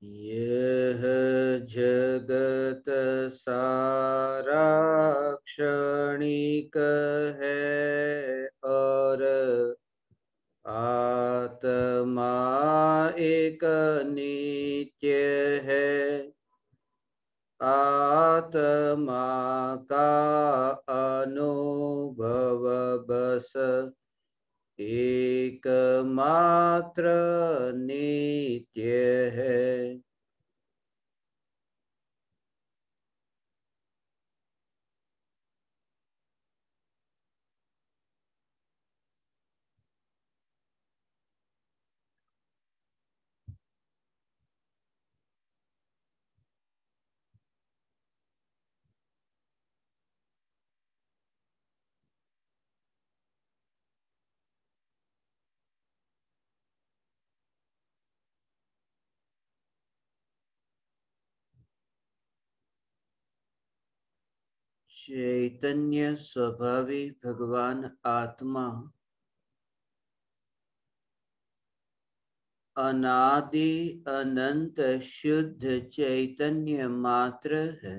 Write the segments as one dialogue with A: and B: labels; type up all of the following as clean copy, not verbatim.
A: यह जगत सारा क्षणिक है और आत्मा एक नित्य है। आत्मा का अनुभव बस एकमात्र नित्य है। चैतन्य स्वभावी भगवान आत्मा अनादि अनंत शुद्ध चैतन्य मात्र है।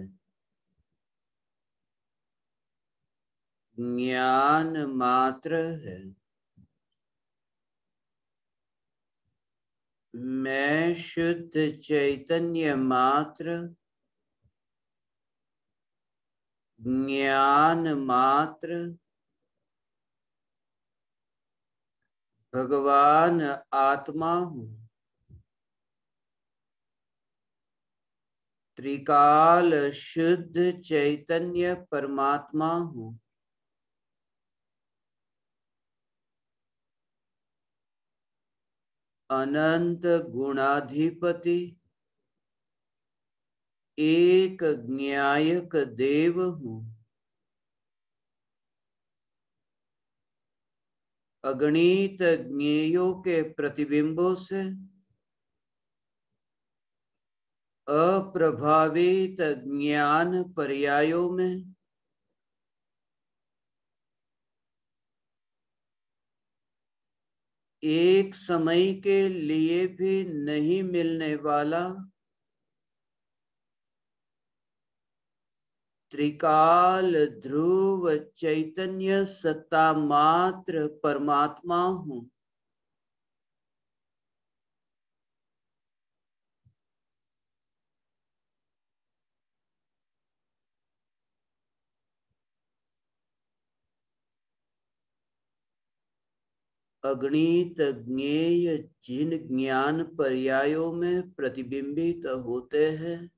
A: ज्ञान मात्र है। मैं शुद्ध चैतन्य मात्र, ज्ञान मात्र, भगवान आत्मा हूँ। त्रिकाल शुद्ध चैतन्य परमात्मा हूँ। अनंत गुणाधिपति एक ज्ञायक देव हूँ। अगणित ज्ञेयों के प्रतिबिंबों से अप्रभावित ज्ञान पर्यायों में एक समय के लिए भी नहीं मिलने वाला त्रिकाल ध्रुव चैतन्य सत्ता मात्र परमात्मा हूँ। अगणित ज्ञेय जिन ज्ञान पर्यायों में प्रतिबिंबित होते हैं,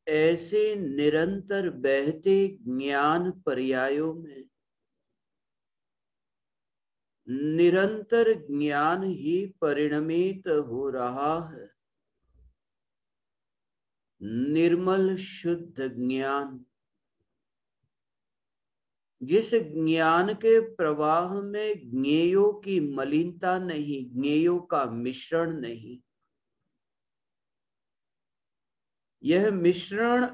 A: ऐसे निरंतर बहते ज्ञान पर्यायों में निरंतर ज्ञान ही परिणमित हो रहा है। निर्मल शुद्ध ज्ञान, जिस ज्ञान के प्रवाह में ज्ञेयों की मलिनता नहीं, ज्ञेयों का मिश्रण नहीं। यह मिश्रण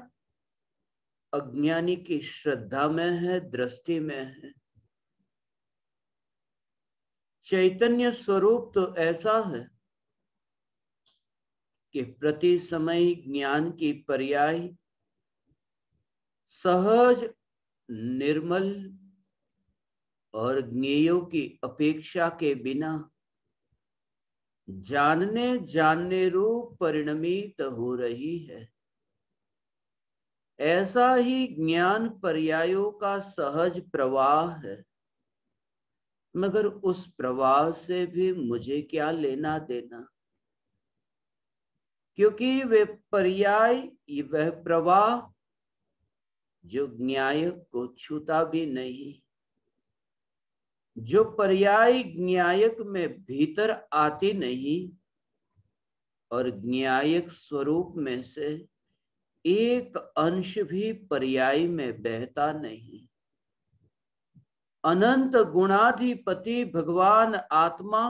A: अज्ञानी की श्रद्धा में है, दृष्टि में है। चैतन्य स्वरूप तो ऐसा है कि प्रति समय ज्ञान की पर्याय सहज, निर्मल और ज्ञेयों की अपेक्षा के बिना जानने रूप परिणमित हो रही है। ऐसा ही ज्ञान पर्यायों का सहज प्रवाह है, मगर उस प्रवाह से भी मुझे क्या लेना देना, क्योंकि वे पर्याय, वह प्रवाह जो न्यायक को छूता भी नहीं, जो पर्याय न्यायक में भीतर आती नहीं और न्यायक स्वरूप में से एक अंश भी पर्याय में बहता नहीं। अनंत गुणाधिपति भगवान आत्मा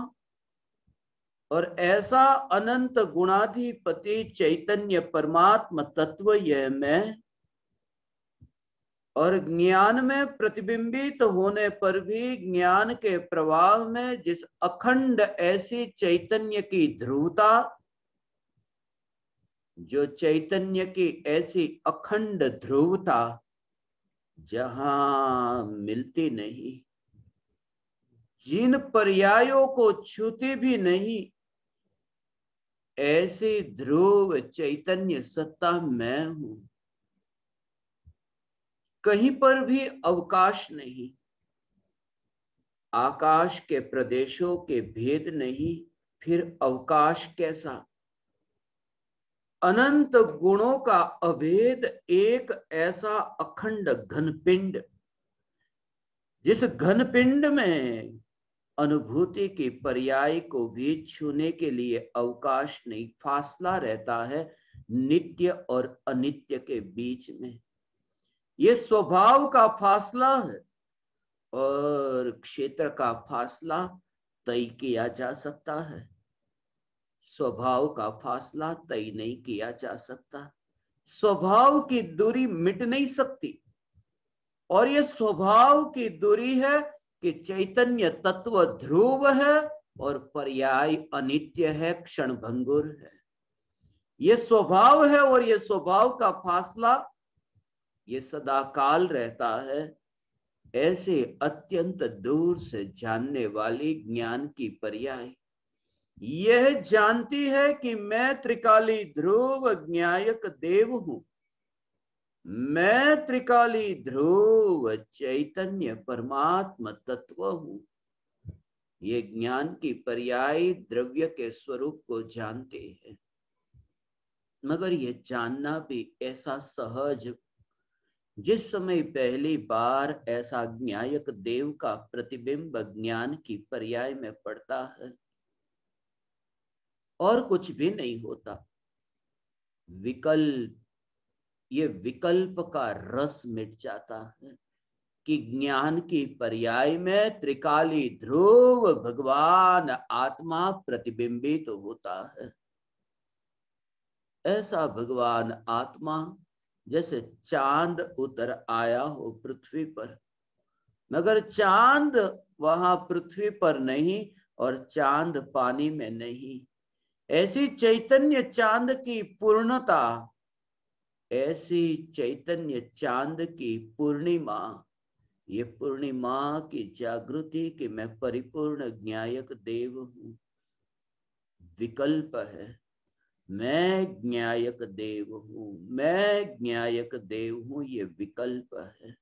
A: और ऐसा अनंत गुणाधिपति चैतन्य परमात्मा तत्व, यह मैं और ज्ञान में प्रतिबिंबित होने पर भी ज्ञान के प्रवाह में जिस अखंड ऐसी चैतन्य की ध्रुवता, जो चैतन्य की ऐसी अखंड ध्रुवता जहां मिलती नहीं, जिन पर्यायों को छूती भी नहीं, ऐसी ध्रुव चैतन्य सत्ता मैं हूं। कहीं पर भी अवकाश नहीं, आकाश के प्रदेशों के भेद नहीं, फिर अवकाश कैसा? अनंत गुणों का अभेद एक ऐसा अखंड घनपिंड, जिस घनपिंड में अनुभूति की पर्याय को भी छूने के लिए अवकाश नहीं, फासला रहता है नित्य और अनित्य के बीच में। ये स्वभाव का फासला है और क्षेत्र का फासला तय किया जा सकता है, स्वभाव का फासला तय नहीं किया जा सकता। स्वभाव की दूरी मिट नहीं सकती, और ये स्वभाव की दूरी है कि चैतन्य तत्व ध्रुव है और पर्याय अनित्य है, क्षणभंगुर है। ये स्वभाव है और ये स्वभाव का फासला ये सदा काल रहता है। ऐसे अत्यंत दूर से जानने वाली ज्ञान की पर्याय यह जानती है कि मैं त्रिकाली ध्रुव ज्ञायक देव हूं, मैं त्रिकाली ध्रुव चैतन्य परमात्म तत्व हूं। ये ज्ञान की पर्याय द्रव्य के स्वरूप को जानते हैं, मगर ये जानना भी ऐसा सहज, जिस समय पहली बार ऐसा ज्ञायक देव का प्रतिबिंब ज्ञान की पर्याय में पड़ता है और कुछ भी नहीं होता। विकल्प, ये विकल्प का रस मिट जाता है कि ज्ञान की पर्याय में त्रिकाली ध्रुव भगवान आत्मा प्रतिबिंबित होता है। ऐसा भगवान आत्मा जैसे चांद उतर आया हो पृथ्वी पर, मगर चांद वहां पृथ्वी पर नहीं और चांद पानी में नहीं। ऐसी चैतन्य चांद की पूर्णता, ऐसी चैतन्य चांद की पूर्णिमा, ये पूर्णिमा की जागृति कि मैं परिपूर्ण ज्ञायक देव हूं। विकल्प है, मैं ज्ञायक देव हूं, मैं ज्ञायक देव हूं, ये विकल्प है।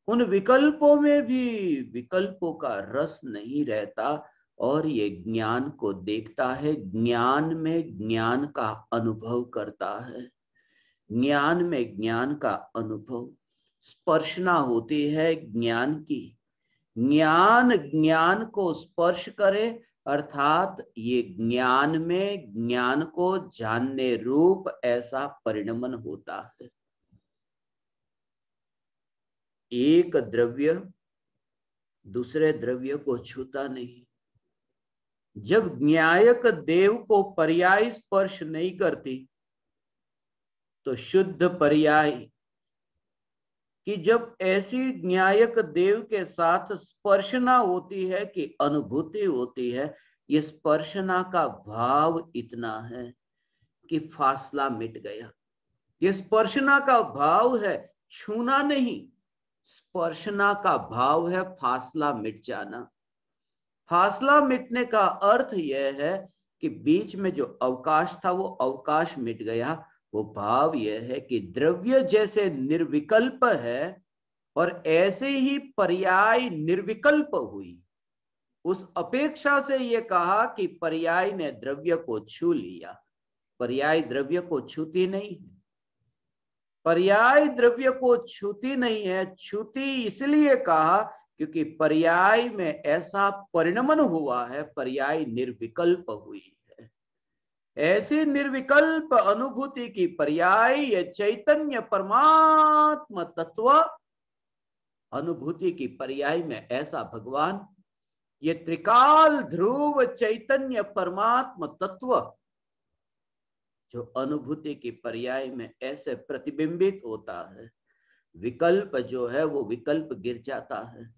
A: उन विकल्पों में भी विकल्पों का रस नहीं रहता और ये ज्ञान को देखता है, ज्ञान में ज्ञान का अनुभव करता है। ज्ञान में ज्ञान का अनुभव, स्पर्शना होती है ज्ञान की। ज्ञान ज्ञान को स्पर्श करे, अर्थात ये ज्ञान में ज्ञान को जानने रूप ऐसा परिणमन होता है। एक द्रव्य दूसरे द्रव्य को छूता नहीं। जब ज्ञायक देव को पर्याय स्पर्श नहीं करती, तो शुद्ध पर्याय कि जब ऐसी न्यायक देव के साथ स्पर्शना होती है कि अनुभूति होती है, ये स्पर्शना का भाव इतना है कि फासला मिट गया। ये स्पर्शना का भाव है, छूना नहीं। स्पर्शना का भाव है फासला मिट जाना। फासला मिटने का अर्थ यह है कि बीच में जो अवकाश था वो अवकाश मिट गया। वो भाव यह है कि द्रव्य जैसे निर्विकल्प है और ऐसे ही पर्याय निर्विकल्प हुई। उस अपेक्षा से ये कहा कि पर्याय ने द्रव्य को छू लिया। पर्याय द्रव्य को छूती नहीं है। पर्याय द्रव्य को छूती नहीं है। छूती इसलिए कहा क्योंकि पर्याय में ऐसा परिणमन हुआ है, पर्याय निर्विकल्प हुई है। ऐसी निर्विकल्प अनुभूति की पर्याय ये चैतन्य परमात्म तत्व अनुभूति की पर्याय में ऐसा भगवान, ये त्रिकाल ध्रुव चैतन्य परमात्म तत्व जो अनुभूति की पर्याय में ऐसे प्रतिबिंबित होता है, विकल्प जो है वो विकल्प गिर जाता है।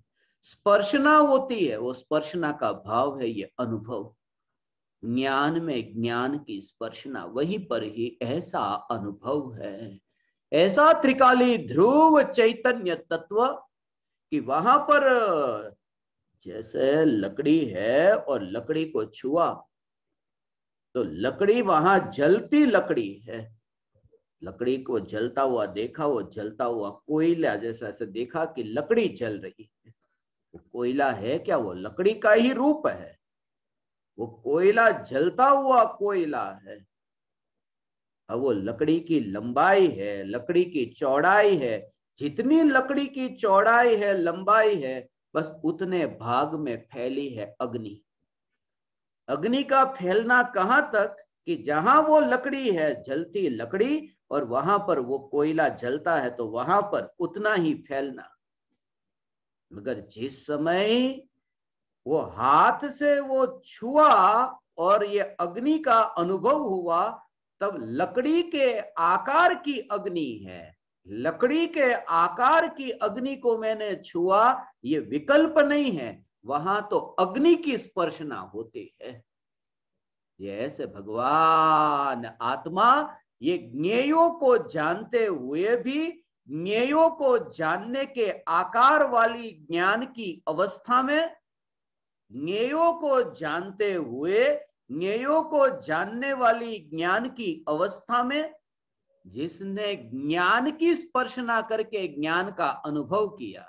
A: स्पर्शना होती है, वो स्पर्शना का भाव है ये अनुभव। ज्ञान में ज्ञान की स्पर्शना, वहीं पर ही ऐसा अनुभव है, ऐसा त्रिकाली ध्रुव चैतन्य तत्व कि वहां पर जैसे लकड़ी है और लकड़ी को छुआ तो लकड़ी वहां जलती लकड़ी है, लकड़ी को जलता हुआ देखा, वो जलता हुआ कोयला जैसा ऐसे देखा कि लकड़ी जल रही है। वो कोयला है क्या? वो लकड़ी का ही रूप है, वो कोयला जलता हुआ कोयला है। अब वो लकड़ी की लंबाई है, लकड़ी की चौड़ाई है, जितनी लकड़ी की चौड़ाई है लंबाई है बस उतने भाग में फैली है अग्नि। अग्नि का फैलना कहां तक कि जहां वो लकड़ी है, जलती लकड़ी, और वहां पर वो कोयला जलता है तो वहां पर उतना ही फैलना। मगर जिस समय वो हाथ से वो छुआ और ये अग्नि का अनुभव हुआ, तब लकड़ी के आकार की अग्नि है, लकड़ी के आकार की अग्नि को मैंने छुआ, ये विकल्प नहीं है, वहां तो अग्नि की स्पर्शना होती है। ये ऐसे भगवान आत्मा ये ज्ञेयों को जानते हुए भी ज्ञेयों को जानने के आकार वाली ज्ञान की अवस्था में, ज्ञेयों को जानते हुए ज्ञेयों को जानने वाली ज्ञान की अवस्था में, जिसने ज्ञान की स्पर्शना करके ज्ञान का अनुभव किया,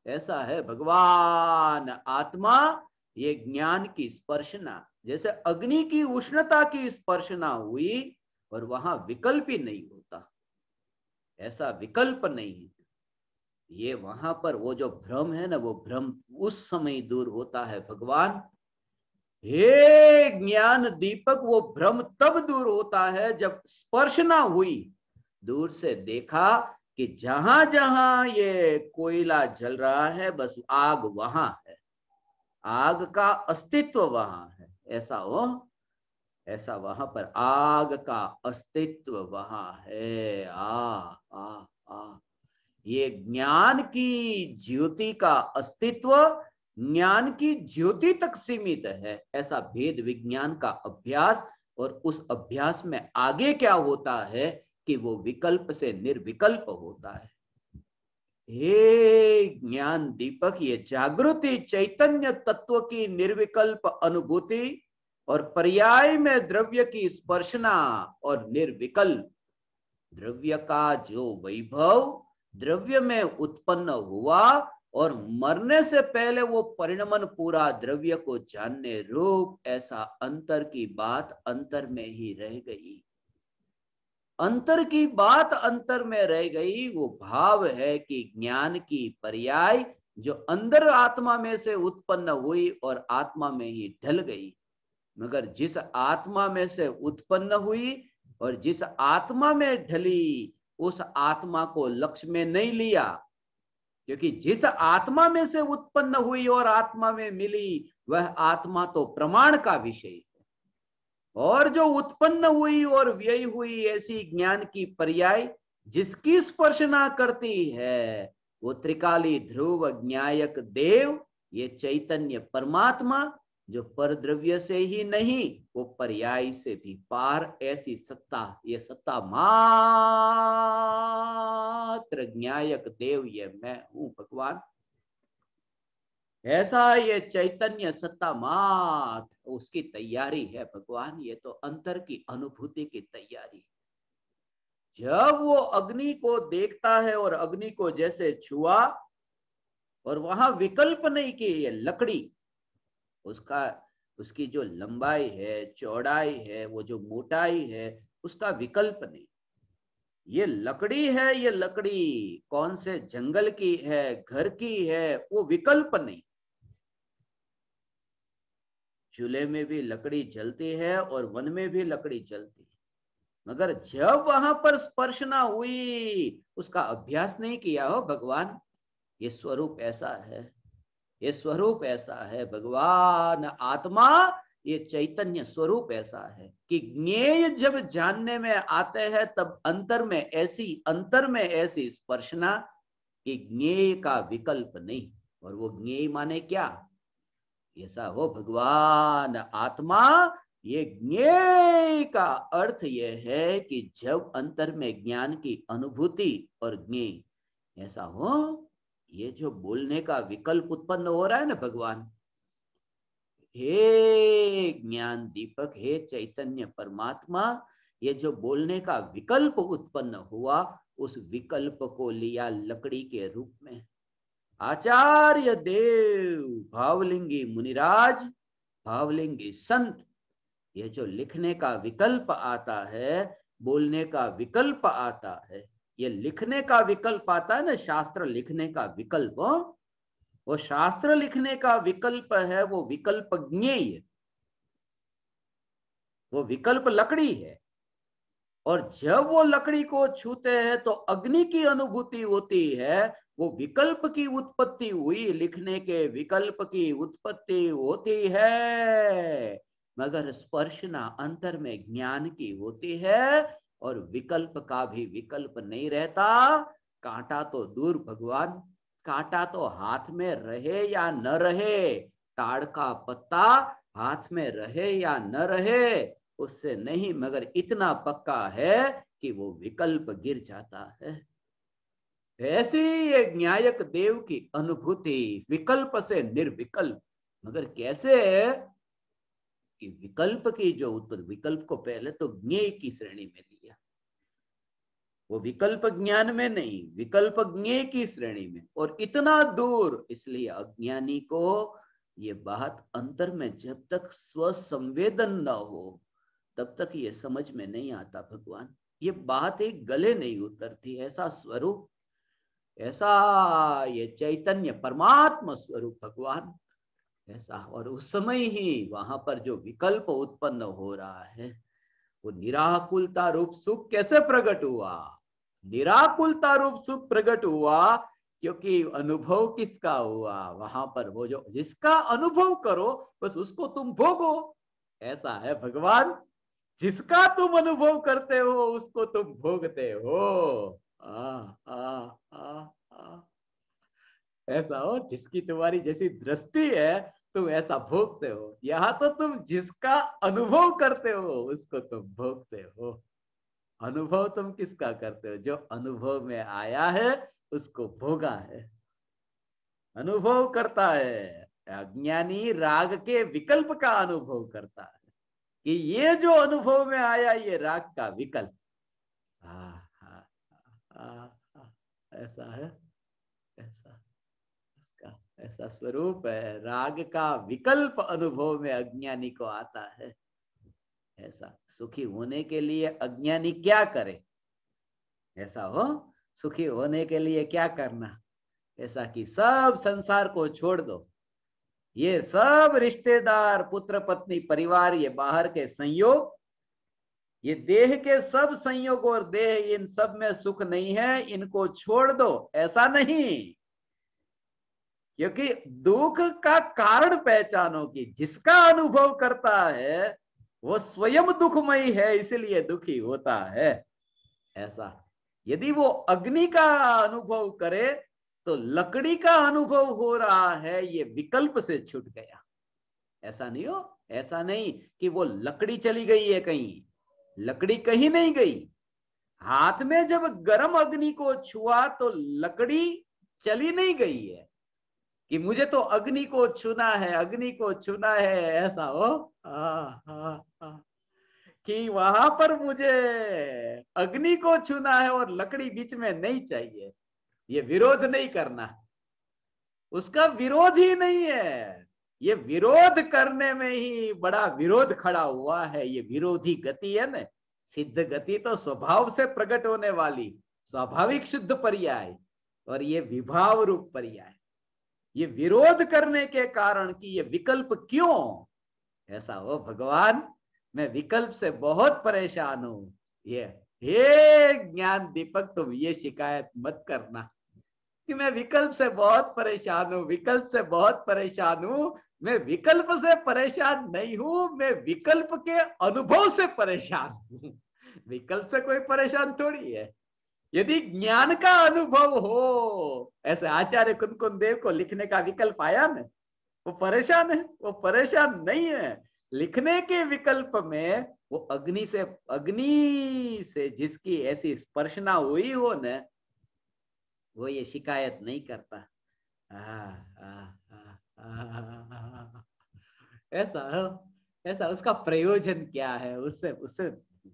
A: ऐसा है भगवान आत्मा। ये ज्ञान की स्पर्शना, जैसे अग्नि की उष्णता की स्पर्शना हुई और वहां विकल्प ही नहीं होता, ऐसा विकल्प नहीं है। ये वहां पर वो जो भ्रम है ना, वो भ्रम उस समय दूर होता है भगवान। हे ज्ञान दीपक, वो भ्रम तब दूर होता है जब स्पर्शना हुई, दूर से देखा कि जहां जहां ये कोयला जल रहा है बस आग वहां है, आग का अस्तित्व वहां है, ऐसा हो, ऐसा वहां पर आग का अस्तित्व वहां है। आ ये ज्ञान की ज्योति का अस्तित्व ज्ञान की ज्योति तक सीमित है, ऐसा भेद विज्ञान का अभ्यास। और उस अभ्यास में आगे क्या होता है कि वो विकल्प से निर्विकल्प होता है। हे ज्ञान दीपक, ये जागृति चैतन्य तत्व की निर्विकल्प अनुभूति और पर्याय में द्रव्य की स्पर्शना और निर्विकल्प द्रव्य का जो वैभव द्रव्य में उत्पन्न हुआ और मरने से पहले वो परिणमन पूरा द्रव्य को जानने रूप, ऐसा अंतर की बात अंतर में ही रह गई, अंतर की बात अंतर में रह गई। वो भाव है कि ज्ञान की पर्याय जो अंदर आत्मा में से उत्पन्न हुई और आत्मा में ही ढल गई, मगर जिस आत्मा में से उत्पन्न हुई और जिस आत्मा में ढली, उस आत्मा को लक्ष्य में नहीं लिया, क्योंकि जिस आत्मा में से उत्पन्न हुई और आत्मा में मिली वह आत्मा तो प्रमाण का विषय है, और जो उत्पन्न हुई और व्यय हुई ऐसी ज्ञान की पर्याय जिसकी स्पर्शना करती है, वो त्रिकाली ध्रुव ज्ञायक देव, ये चैतन्य परमात्मा जो पर द्रव्य से ही नहीं, वो पर्याय से भी पार, ऐसी सत्ता, ये सत्ता मात्र ज्ञायक देव, ये मैं हूं भगवान, ऐसा ये चैतन्य सत्ता मात्र, उसकी तैयारी है भगवान। ये तो अंतर की अनुभूति की तैयारी। जब वो अग्नि को देखता है और अग्नि को जैसे छुआ, और वहां विकल्प नहीं कि ये लकड़ी, उसका उसकी जो लंबाई है, चौड़ाई है, वो जो मोटाई है, उसका विकल्प नहीं। ये लकड़ी है, ये लकड़ी कौन से जंगल की है, घर की है, वो विकल्प नहीं। चूल्हे में भी लकड़ी जलती है और वन में भी लकड़ी जलती है, मगर जब वहां पर स्पर्शना हुई, उसका अभ्यास नहीं किया हो भगवान। ये स्वरूप ऐसा है, ये स्वरूप ऐसा है भगवान आत्मा, ये चैतन्य स्वरूप ऐसा है कि ज्ञेय जब जानने में आते हैं तब अंतर में ऐसी स्पर्शना कि ज्ञेय का विकल्प नहीं। और वो ज्ञेय माने क्या? ऐसा हो भगवान आत्मा। ये ज्ञेय का अर्थ यह है कि जब अंतर में ज्ञान की अनुभूति और ज्ञेय ऐसा हो, ये जो बोलने का विकल्प उत्पन्न हो रहा है ना भगवान, हे ज्ञान दीपक, हे चैतन्य परमात्मा, ये जो बोलने का विकल्प उत्पन्न हुआ, उस विकल्प को लिया लकड़ी के रूप में। आचार्य देव, भावलिंगी मुनिराज, भावलिंगी संत, ये जो लिखने का विकल्प आता है, बोलने का विकल्प आता है, ये लिखने का विकल्प आता है ना, शास्त्र लिखने का विकल्प, वो शास्त्र लिखने का विकल्प है, वो विकल्प ज्ञेय, वो विकल्प लकड़ी है। और जब वो लकड़ी को छूते हैं तो अग्नि की अनुभूति होती है, वो विकल्प की उत्पत्ति हुई, लिखने के विकल्प की उत्पत्ति होती है, मगर स्पर्शना अंतर में ज्ञान की होती है, और विकल्प का भी विकल्प नहीं रहता। कांटा तो दूर भगवान, कांटा तो हाथ में रहे या न रहे, ताड़ का पत्ता हाथ में रहे या न रहे, उससे नहीं, मगर इतना पक्का है कि वो विकल्प गिर जाता है। ऐसी ये न्यायक देव की अनुभूति विकल्प से निर्विकल्प, मगर कैसे कि विकल्प की जो उत्पत्ति, विकल्प को पहले तो ज्ञेय की श्रेणी में लिया, वो विकल्प ज्ञान में नहीं, विकल्प ज्ञेय की श्रेणी में, और इतना दूर। इसलिए अज्ञानी को ये बात अंतर में जब तक स्वसंवेदन न हो तब तक ये समझ में नहीं आता भगवान। ये बात एक गले नहीं उतरती, ऐसा स्वरूप, ऐसा ये चैतन्य परमात्मा स्वरूप भगवान ऐसा। और उस समय ही वहां पर जो विकल्प उत्पन्न हो रहा है, वो निराकुलता रूप सुख कैसे प्रकट हुआ? निराकुलता रूप सुख प्रकट हुआ क्योंकि अनुभव किसका हुआ वहां पर? वो जो जिसका अनुभव करो बस उसको तुम भोगो, ऐसा है भगवान। जिसका तुम अनुभव करते हो उसको तुम भोगते हो। ऐसा हो, जिसकी तुम्हारी जैसी दृष्टि है तुम ऐसा भोगते हो। यहाँ तो तुम जिसका अनुभव करते हो उसको तुम भोगते हो। अनुभव तुम किसका करते हो? जो अनुभव में आया है उसको भोगा है, अनुभव करता है। अज्ञानी राग के विकल्प का अनुभव करता है कि ये जो अनुभव में आया ये राग का विकल्प। ऐसा है, ऐसा इसका ऐसा स्वरूप है। राग का विकल्प अनुभव में अज्ञानी को आता है। ऐसा सुखी होने के लिए अज्ञानी क्या करे? ऐसा हो, सुखी होने के लिए क्या करना? ऐसा कि सब संसार को छोड़ दो, ये सब रिश्तेदार, पुत्र पत्नी, परिवार, ये बाहर के संयोग, ये देह के सब संयोग और देह, इन सब में सुख नहीं है, इनको छोड़ दो। ऐसा नहीं, क्योंकि दुख का कारण पहचानो कि जिसका अनुभव करता है वो स्वयं दुखमयी है, इसलिए दुखी होता है। ऐसा यदि वो अग्नि का अनुभव करे तो लकड़ी का अनुभव हो रहा है, ये विकल्प से छूट गया। ऐसा नहीं हो, ऐसा नहीं कि वो लकड़ी चली गई है कहीं, लकड़ी कहीं नहीं गई। हाथ में जब गर्म अग्नि को छुआ तो लकड़ी चली नहीं गई है कि मुझे तो अग्नि को छूना है, अग्नि को छूना है। ऐसा हो कि वहां पर मुझे अग्नि को छूना है और लकड़ी बीच में नहीं चाहिए, ये विरोध नहीं करना, उसका विरोध ही नहीं है। ये विरोध करने में ही बड़ा विरोध खड़ा हुआ है। ये विरोधी गति है ना, सिद्ध गति तो स्वभाव से प्रकट होने वाली स्वाभाविक शुद्ध पर्याय, और ये विभाव रूप पर्याय। ये विरोध करने के कारण कि ये विकल्प क्यों? ऐसा हो भगवान, मैं विकल्प से बहुत परेशान हूं। ये हे ज्ञान दीपक, तुम ये शिकायत मत करना, कि मैं विकल्प से बहुत परेशान हूं, विकल्प से बहुत परेशान हूं। मैं विकल्प से परेशान नहीं हूं, मैं विकल्प के अनुभव से परेशान हूं। विकल्प से कोई परेशान थोड़ी है। यदि ज्ञान का अनुभव हो, ऐसे आचार्य कुंदकुंद देव को लिखने का विकल्प आया ना, वो परेशान है? वो परेशान नहीं है। लिखने के विकल्प में वो अग्नि से जिसकी ऐसी स्पर्शना हुई हो न, वो ये शिकायत नहीं करता। आ, आ, आ, आ, ऐसा ऐसा उसका प्रयोजन क्या है? उससे उससे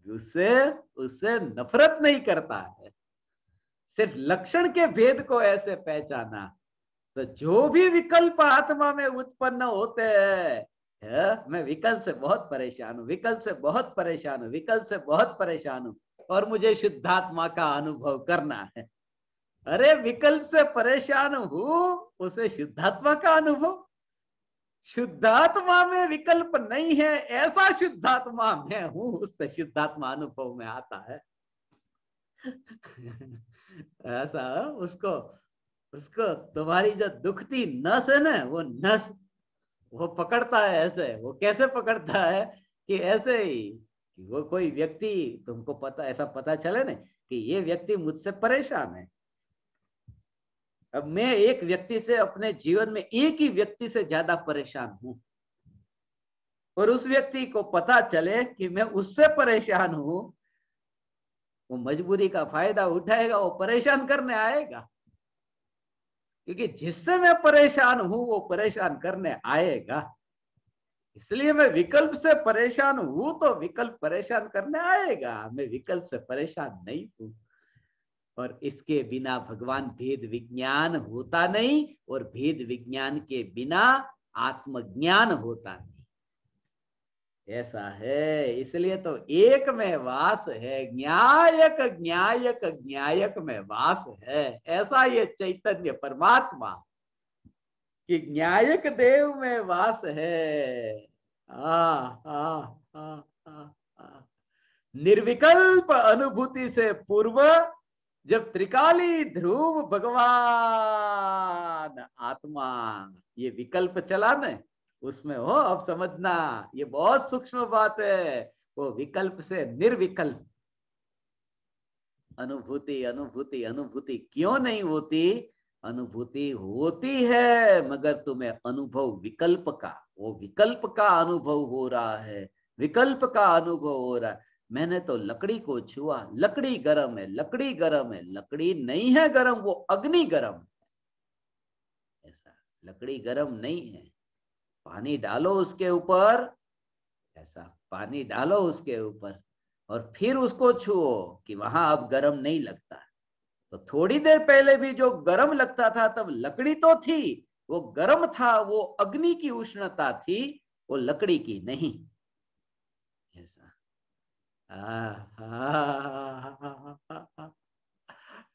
A: उससे उससे नफरत नहीं करता है। सिर्फ लक्षण के भेद को ऐसे पहचाना। तो जो भी विकल्प आत्मा में उत्पन्न होते हैं, मैं विकल्प से बहुत परेशान हूं, विकल्प से बहुत परेशान हूं, विकल्प से बहुत परेशान हूं, और मुझे शुद्धात्मा का अनुभव करना है। अरे विकल्प से परेशान हूं, उसे शुद्धात्मा का अनुभव। शुद्धात्मा में विकल्प नहीं है, ऐसा शुद्धात्मा मैं हूं, उससे शुद्धात्मा अनुभव में आता है। ऐसा उसको उसको तुम्हारी जो दुखती नस है ना, वो नस वो पकड़ता है। ऐसे वो कैसे पकड़ता है कि ऐसे ही कि वो कोई व्यक्ति, तुमको पता ऐसा पता चले ना कि ये व्यक्ति मुझसे परेशान है। अब मैं एक व्यक्ति से अपने जीवन में एक ही व्यक्ति से ज्यादा परेशान हूं, और उस व्यक्ति को पता चले कि मैं उससे परेशान हूं, वो मजबूरी का फायदा उठाएगा, वो परेशान करने आएगा। क्योंकि जिससे मैं परेशान हूं वो परेशान करने आएगा। इसलिए मैं विकल्प से परेशान हूं तो विकल्प परेशान करने आएगा, मैं विकल्प से परेशान नहीं हूं। और इसके बिना भगवान भेद विज्ञान होता नहीं, और भेद विज्ञान के बिना आत्मज्ञान होता नहीं। ऐसा है। इसलिए तो एक में वास है, न्यायक न्यायक न्यायक में वास है। ऐसा ये चैतन्य परमात्मा कि न्यायक देव में वास है। आ, आ, आ, आ, आ। निर्विकल्प अनुभूति से पूर्व जब त्रिकाली ध्रुव भगवान आत्मा ये विकल्प चला न, उसमें हो, अब समझना ये बहुत सूक्ष्म बात है। वो विकल्प से निर्विकल्प अनुभूति अनुभूति अनुभूति क्यों नहीं होती? अनुभूति होती है, मगर तुम्हें अनुभव विकल्प का, वो विकल्प का अनुभव हो रहा है, विकल्प का अनुभव हो रहा है। मैंने तो लकड़ी को छुआ, लकड़ी गरम है, लकड़ी गरम है, लकड़ी नहीं है गरम, वो अग्नि गरम है। ऐसा लकड़ी गरम नहीं है। पानी डालो उसके ऊपर, ऐसा पानी डालो उसके ऊपर, और फिर उसको छुओ कि वहां अब गरम नहीं लगता। तो थोड़ी देर पहले भी जो गरम लगता था तब लकड़ी तो थी, वो गरम था, वो अग्नि की उष्णता थी, वो लकड़ी की नहीं। ऐसा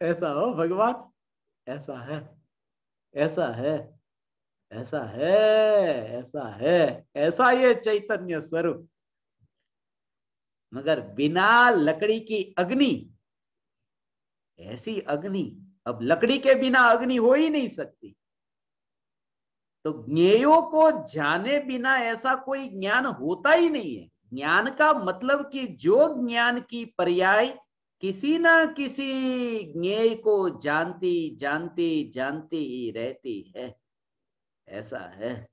A: ऐसा हो भगवान, ऐसा है, ऐसा है, ऐसा है, ऐसा है, ऐसा ये चैतन्य स्वरूप। मगर बिना लकड़ी की अग्नि, ऐसी अग्नि, अब लकड़ी के बिना अग्नि हो ही नहीं सकती। तो ज्ञेयों को जाने बिना ऐसा कोई ज्ञान होता ही नहीं है। ज्ञान का मतलब कि जो ज्ञान की पर्याय किसी ना किसी ज्ञेय को जानती जानती जानती ही रहती है। ऐसा है,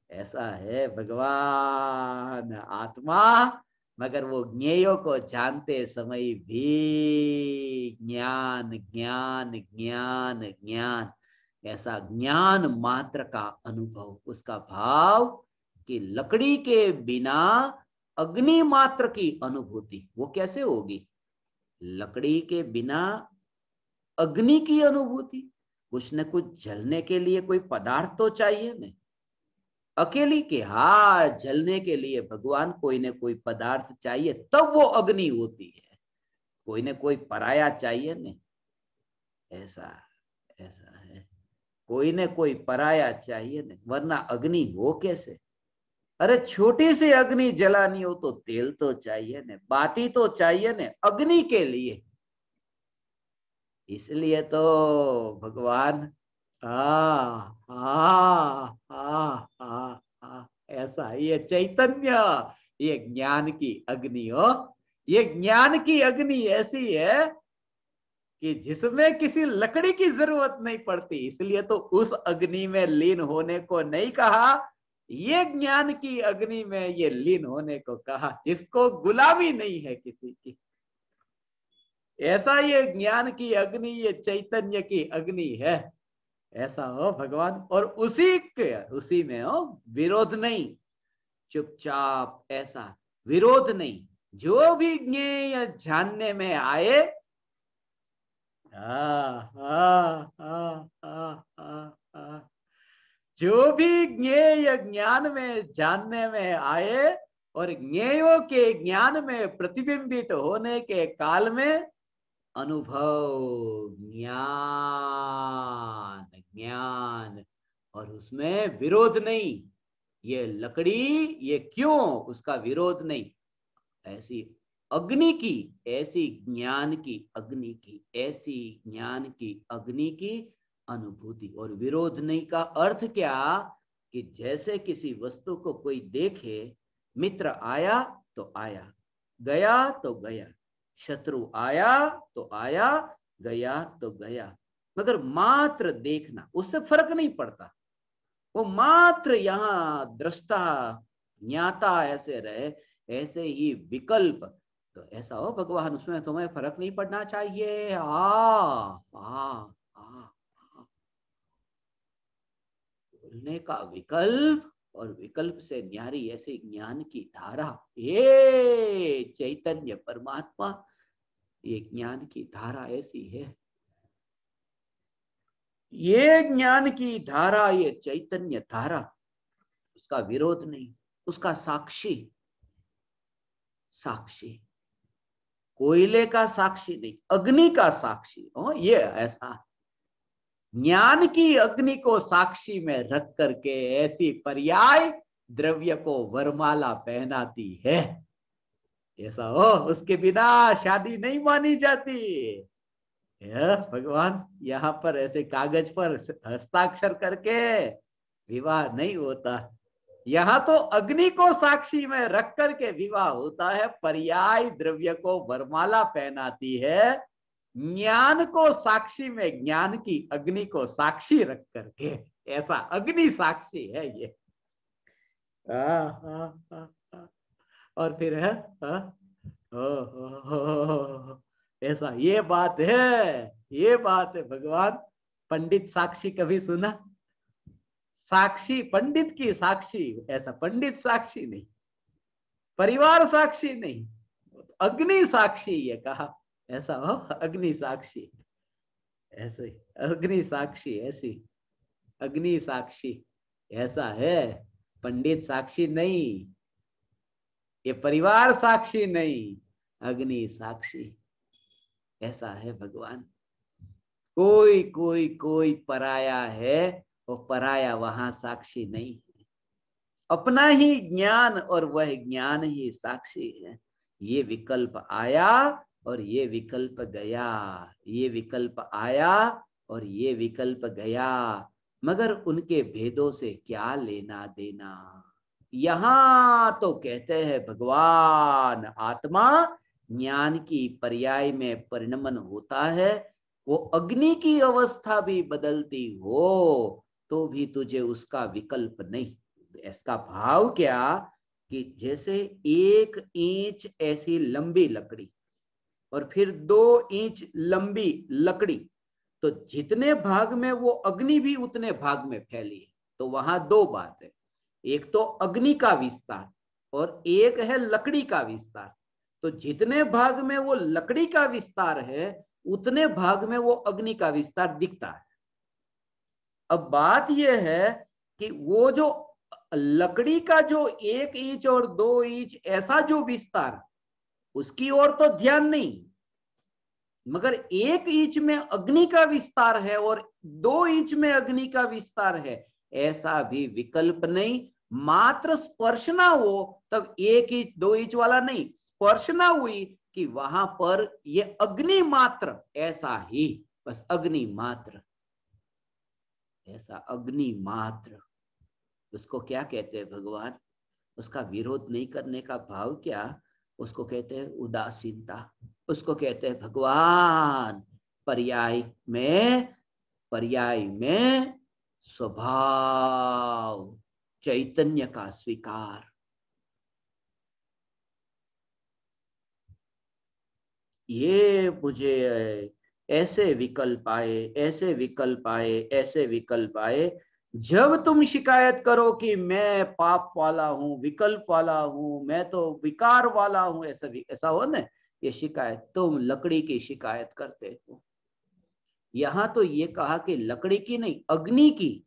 A: ऐसा है भगवान आत्मा। मगर वो ज्ञेयों को जानते समय भी ज्ञान ज्ञान ज्ञान ज्ञान, ऐसा ज्ञान मात्र का अनुभव, उसका भाव कि लकड़ी के बिना अग्नि मात्र की अनुभूति वो कैसे होगी? लकड़ी के बिना अग्नि की अनुभूति, कुछ न कुछ जलने के लिए कोई पदार्थ तो चाहिए ना। अकेली के हाथ जलने के लिए भगवान कोई न कोई पदार्थ चाहिए, तब वो अग्नि होती है। कोई न कोई पराया चाहिए न। ऐसा ऐसा है, कोई न कोई पराया चाहिए न, वरना अग्नि हो कैसे? अरे छोटी सी अग्नि जलानी हो तो तेल तो चाहिए न, बाती तो चाहिए न अग्नि के लिए। इसलिए तो भगवान ऐसा ये चैतन्य, ये ज्ञान की अग्नि हो, ये ज्ञान की अग्नि ऐसी है कि जिसमें किसी लकड़ी की जरूरत नहीं पड़ती। इसलिए तो उस अग्नि में लीन होने को नहीं कहा, ये ज्ञान की अग्नि में ये लीन होने को कहा, जिसको गुलामी नहीं है किसी की। ऐसा ये ज्ञान की अग्नि, ये चैतन्य की अग्नि है। ऐसा हो भगवान, और उसी में हो विरोध नहीं, चुपचाप ऐसा विरोध नहीं। जो भी ज्ञेय जानने में आए, जो भी ज्ञेय ज्ञान में जानने में आए और ज्ञेयों के ज्ञान में प्रतिबिंबित होने के काल में अनुभव, ज्ञान ज्ञान, और उसमें विरोध नहीं। ये लकड़ी, ये क्यों, उसका विरोध नहीं। ऐसी अग्नि की, ऐसी ज्ञान की अग्नि की, ऐसी ज्ञान की अग्नि की अनुभूति। और विरोध नहीं का अर्थ क्या, कि जैसे किसी वस्तु को कोई देखे, मित्र आया तो आया, गया तो गया, शत्रु आया तो आया, गया तो गया, मगर मात्र देखना, उससे फर्क नहीं पड़ता। वो मात्र यहाँ दृष्टा ज्ञाता ऐसे रहे, ऐसे ही विकल्प। तो ऐसा हो भगवान, उसमें तुम्हें फर्क नहीं पड़ना चाहिए। बोलने का विकल्प, और विकल्प से न्यारी ऐसी ज्ञान की धारा, ये चैतन्य परमात्मा, ये ज्ञान की धारा ऐसी है। ये ज्ञान की धारा, ये चैतन्य धारा, उसका विरोध नहीं, उसका साक्षी, साक्षी कोयले का साक्षी नहीं, अग्नि का साक्षी हो। ये ऐसा ज्ञान की अग्नि को साक्षी में रख करके ऐसी पर्याय द्रव्य को वरमाला पहनाती है। ऐसा हो, उसके बिना शादी नहीं मानी जाती। भगवान, यहाँ पर ऐसे कागज पर हस्ताक्षर करके विवाह नहीं होता। यहाँ तो अग्नि को साक्षी में रख करके विवाह होता है। पर्याय द्रव्य को वरमाला पहनाती है, ज्ञान को साक्षी में, ज्ञान की अग्नि को साक्षी रख करके। ऐसा अग्नि साक्षी है ये। और फिर है ऐसा, ये बात है, ये बात है भगवान। पंडित साक्षी कभी सुना? साक्षी पंडित की साक्षी, ऐसा पंडित साक्षी नहीं, परिवार साक्षी नहीं, अग्नि साक्षी ये कहा। ऐसा हो, अग्नि साक्षी, ऐसे अग्नि साक्षी, ऐसी अग्नि साक्षी, ऐसा है। पंडित साक्षी नहीं, ये परिवार साक्षी नहीं, अग्नि साक्षी। ऐसा है भगवान। कोई कोई कोई पराया है, वो पराया वहां साक्षी नहीं है। अपना ही ज्ञान, और वह ज्ञान ही साक्षी है। ये विकल्प आया और ये विकल्प गया, ये विकल्प आया और ये विकल्प गया, मगर उनके भेदों से क्या लेना देना। यहां तो कहते हैं भगवान, आत्मा ज्ञान की पर्याय में परिणमन होता है। वो अग्नि की अवस्था भी बदलती हो तो भी तुझे उसका विकल्प नहीं। इसका भाव क्या, कि जैसे 1 इंच ऐसी लंबी लकड़ी और फिर 2 इंच लंबी लकड़ी, तो जितने भाग में वो अग्नि भी उतने भाग में फैली है। तो वहां 2 बात है, एक तो अग्नि का विस्तार और एक है लकड़ी का विस्तार। तो जितने भाग में वो लकड़ी का विस्तार है, उतने भाग में वो अग्नि का विस्तार दिखता है। अब बात यह है कि वो जो लकड़ी का जो 1 इंच और 2 इंच ऐसा जो विस्तार, उसकी ओर तो ध्यान नहीं, मगर 1 इंच में अग्नि का विस्तार है और 2 इंच में अग्नि का विस्तार है, ऐसा भी विकल्प नहीं। मात्र स्पर्श ना हो, तब 1 इंच 2 इंच वाला नहीं, स्पर्श ना हुई कि वहां पर ये अग्नि मात्र, ऐसा ही बस अग्नि मात्र, ऐसा अग्नि मात्र, उसको क्या कहते हैं भगवान? उसका विरोध नहीं करने का भाव क्या? उसको कहते हैं उदासीनता। उसको कहते हैं भगवान पर्याय में स्वभाव चैतन्य का स्वीकार। ये मुझे ऐसे विकल्प आए, ऐसे विकल्प आए, ऐसे विकल्प आए। जब तुम शिकायत करो कि मैं पाप वाला हूं, विकल्प वाला हूं, मैं तो विकार वाला हूं, ऐसा हो ना, ये शिकायत तुम लकड़ी की शिकायत करते हो। यहां तो ये कहा कि लकड़ी की नहीं, अग्नि की,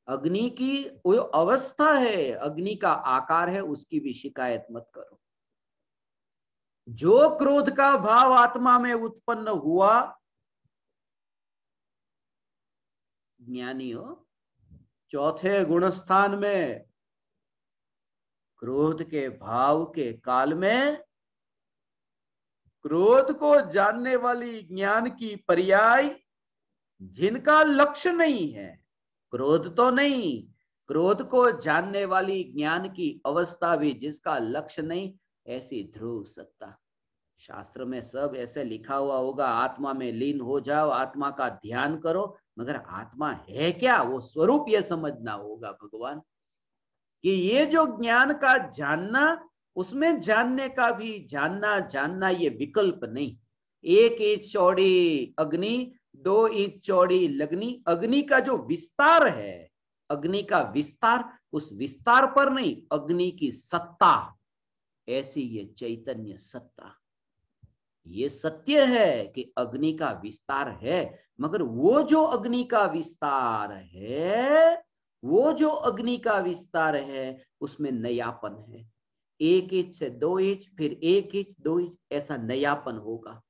A: अग्नि की वो अवस्था है, अग्नि का आकार है, उसकी भी शिकायत मत करो। जो क्रोध का भाव आत्मा में उत्पन्न हुआ, ज्ञानी हो, चौथे गुणस्थान में क्रोध के भाव के काल में क्रोध को जानने वाली ज्ञान की पर्याय जिनका लक्ष्य नहीं है, क्रोध तो नहीं, क्रोध को जानने वाली ज्ञान की अवस्था भी जिसका लक्ष्य नहीं, ऐसी ध्रुव सत्ता। शास्त्र में सब ऐसे लिखा हुआ होगा, आत्मा में लीन हो जाओ, आत्मा का ध्यान करो, मगर आत्मा है क्या, वो स्वरूप ये समझना होगा भगवान, कि ये जो ज्ञान का जानना, उसमें जानने का भी जानना ये विकल्प नहीं। 1 इंच चौड़ी अग्नि, 2 इंच चौड़ी लगनी, अग्नि का जो विस्तार है, अग्नि का विस्तार, उस विस्तार पर नहीं, अग्नि की सत्ता, ऐसी ये चैतन्य सत्ता। ये सत्य है कि अग्नि का विस्तार है, मगर वो जो अग्नि का विस्तार है, वो जो अग्नि का विस्तार है, उसमें नयापन है। 1 इंच से 2 इंच, फिर 1 इंच 2 इंच, ऐसा नयापन होगा।